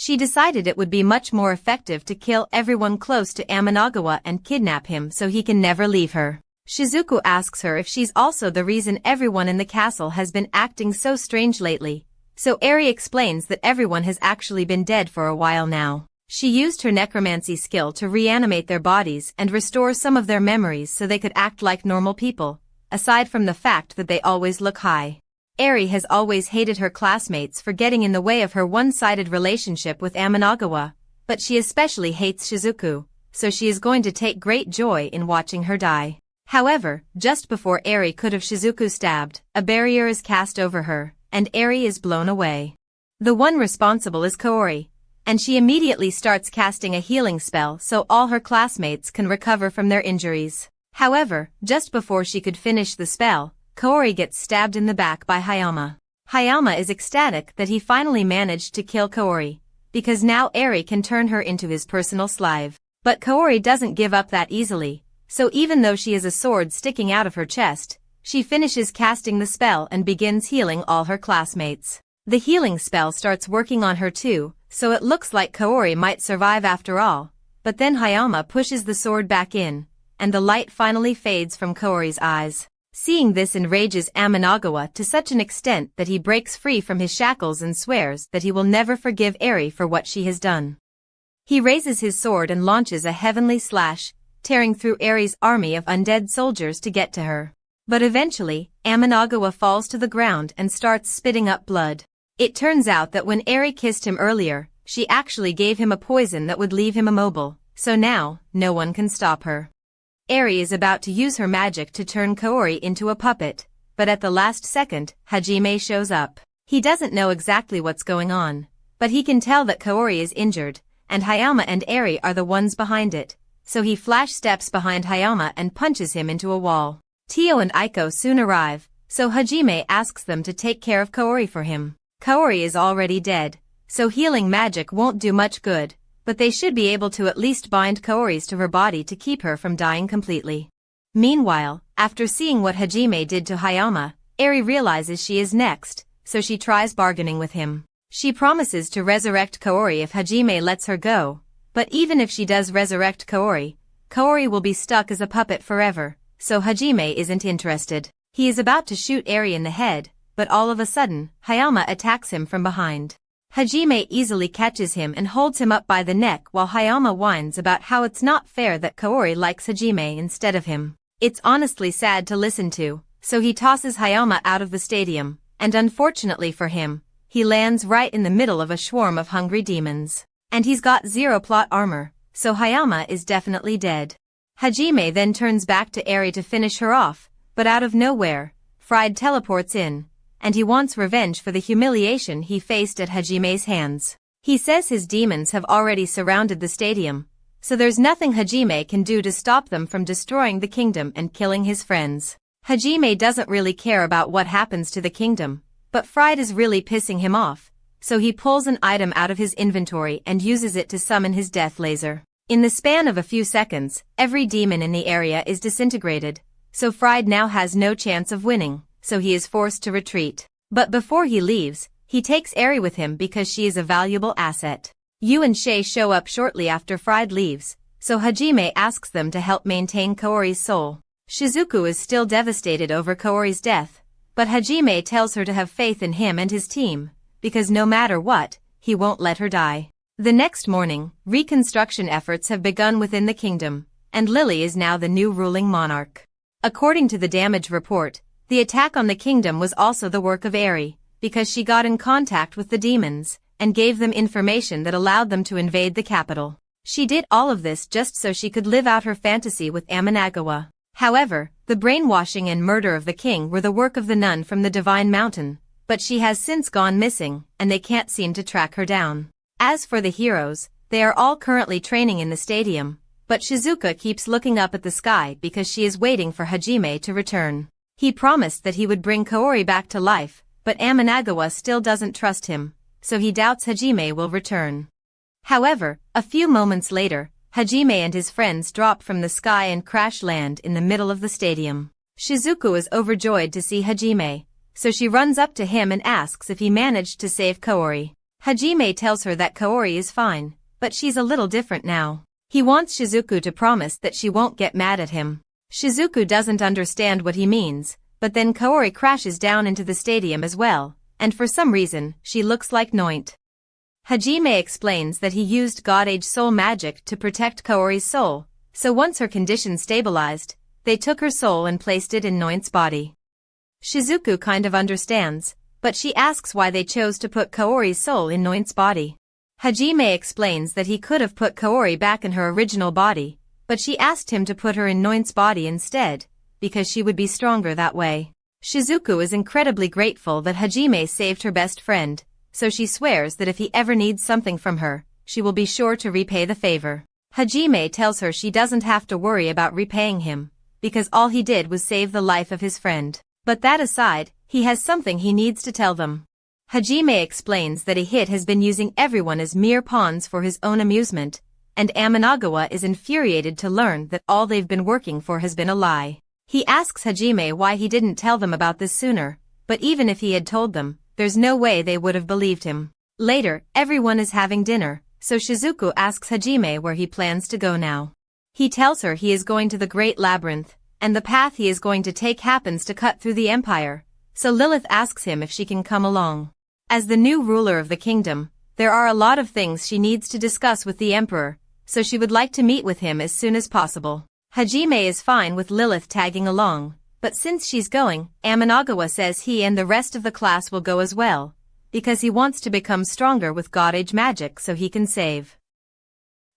A: she decided it would be much more effective to kill everyone close to Amanagawa and kidnap him so he can never leave her. Shizuku asks her if she's also the reason everyone in the castle has been acting so strange lately, so Eri explains that everyone has actually been dead for a while now. She used her necromancy skill to reanimate their bodies and restore some of their memories so they could act like normal people, aside from the fact that they always look high. Eri has always hated her classmates for getting in the way of her one-sided relationship with Amanagawa, but she especially hates Shizuku, so she is going to take great joy in watching her die. However, just before Eri could have Shizuku stabbed, a barrier is cast over her, and Eri is blown away. The one responsible is Kaori, and she immediately starts casting a healing spell so all her classmates can recover from their injuries. However, just before she could finish the spell, Kaori gets stabbed in the back by Hayama. Hayama is ecstatic that he finally managed to kill Kaori, because now Eri can turn her into his personal slave. But Kaori doesn't give up that easily, so even though she has a sword sticking out of her chest, she finishes casting the spell and begins healing all her classmates. The healing spell starts working on her too, so it looks like Kaori might survive after all, but then Hayama pushes the sword back in, and the light finally fades from Kaori's eyes. Seeing this enrages Amanagawa to such an extent that he breaks free from his shackles and swears that he will never forgive Eri for what she has done. He raises his sword and launches a heavenly slash, tearing through Eri's army of undead soldiers to get to her. But eventually, Amanagawa falls to the ground and starts spitting up blood. It turns out that when Eri kissed him earlier, she actually gave him a poison that would leave him immobile, so now, no one can stop her. Eri is about to use her magic to turn Kaori into a puppet, but at the last second, Hajime shows up. He doesn't know exactly what's going on, but he can tell that Kaori is injured, and Hayama and Eri are the ones behind it, so he flash steps behind Hayama and punches him into a wall. Tio and Aiko soon arrive, so Hajime asks them to take care of Kaori for him. Kaori is already dead, so healing magic won't do much good, but they should be able to at least bind Kaori's to her body to keep her from dying completely. Meanwhile, after seeing what Hajime did to Hayama, Eri realizes she is next, so she tries bargaining with him. She promises to resurrect Kaori if Hajime lets her go, but even if she does resurrect Kaori, Kaori will be stuck as a puppet forever, so Hajime isn't interested. He is about to shoot Eri in the head, but all of a sudden, Hayama attacks him from behind. Hajime easily catches him and holds him up by the neck while Hayama whines about how it's not fair that Kaori likes Hajime instead of him. It's honestly sad to listen to, so he tosses Hayama out of the stadium, and unfortunately for him, he lands right in the middle of a swarm of hungry demons. And he's got zero plot armor, so Hayama is definitely dead. Hajime then turns back to Eri to finish her off, but out of nowhere, Fried teleports in, and he wants revenge for the humiliation he faced at Hajime's hands. He says his demons have already surrounded the stadium, so there's nothing Hajime can do to stop them from destroying the kingdom and killing his friends. Hajime doesn't really care about what happens to the kingdom, but Fried is really pissing him off, so he pulls an item out of his inventory and uses it to summon his death laser. In the span of a few seconds, every demon in the area is disintegrated, so Fried now has no chance of winning, so he is forced to retreat. But before he leaves, he takes Eri with him because she is a valuable asset. Yu and Shay show up shortly after Fried leaves, so Hajime asks them to help maintain Kaori's soul. Shizuku is still devastated over Kaori's death, but Hajime tells her to have faith in him and his team, because no matter what, he won't let her die. The next morning, reconstruction efforts have begun within the kingdom, and Lily is now the new ruling monarch. According to the damage report, the attack on the kingdom was also the work of Eri, because she got in contact with the demons, and gave them information that allowed them to invade the capital. She did all of this just so she could live out her fantasy with Amanagawa. However, the brainwashing and murder of the king were the work of the nun from the Divine Mountain, but she has since gone missing, and they can't seem to track her down. As for the heroes, they are all currently training in the stadium, but Shizuka keeps looking up at the sky because she is waiting for Hajime to return. He promised that he would bring Kaori back to life, but Amanagawa still doesn't trust him, so he doubts Hajime will return. However, a few moments later, Hajime and his friends drop from the sky and crash land in the middle of the stadium. Shizuku is overjoyed to see Hajime, so she runs up to him and asks if he managed to save Kaori. Hajime tells her that Kaori is fine, but she's a little different now. He wants Shizuku to promise that she won't get mad at him. Shizuku doesn't understand what he means, but then Kaori crashes down into the stadium as well, and for some reason, she looks like Noint. Hajime explains that he used God Age soul magic to protect Kaori's soul, so once her condition stabilized, they took her soul and placed it in Noint's body. Shizuku kind of understands, but she asks why they chose to put Kaori's soul in Noint's body. Hajime explains that he could have put Kaori back in her original body, but she asked him to put her in Noint's body instead, because she would be stronger that way. Shizuku is incredibly grateful that Hajime saved her best friend, so she swears that if he ever needs something from her, she will be sure to repay the favor. Hajime tells her she doesn't have to worry about repaying him, because all he did was save the life of his friend. But that aside, he has something he needs to tell them. Hajime explains that a hit has been using everyone as mere pawns for his own amusement, and Amanagawa is infuriated to learn that all they've been working for has been a lie. He asks Hajime why he didn't tell them about this sooner, but even if he had told them, there's no way they would have believed him. Later, everyone is having dinner, so Shizuku asks Hajime where he plans to go now. He tells her he is going to the Great Labyrinth, and the path he is going to take happens to cut through the empire, so Lilith asks him if she can come along. As the new ruler of the kingdom, there are a lot of things she needs to discuss with the emperor, so she would like to meet with him as soon as possible. Hajime is fine with Lilith tagging along, but since she's going, Amanagawa says he and the rest of the class will go as well, because he wants to become stronger with God Age magic so he can save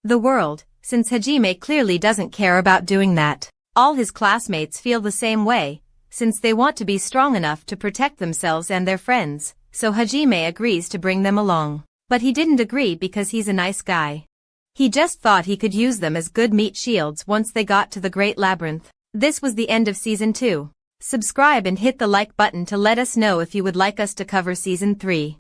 A: the world, since Hajime clearly doesn't care about doing that. All his classmates feel the same way, since they want to be strong enough to protect themselves and their friends, so Hajime agrees to bring them along. But he didn't agree because he's a nice guy. He just thought he could use them as good meat shields once they got to the Great Labyrinth. This was the end of Season 2. Subscribe and hit the like button to let us know if you would like us to cover Season 3.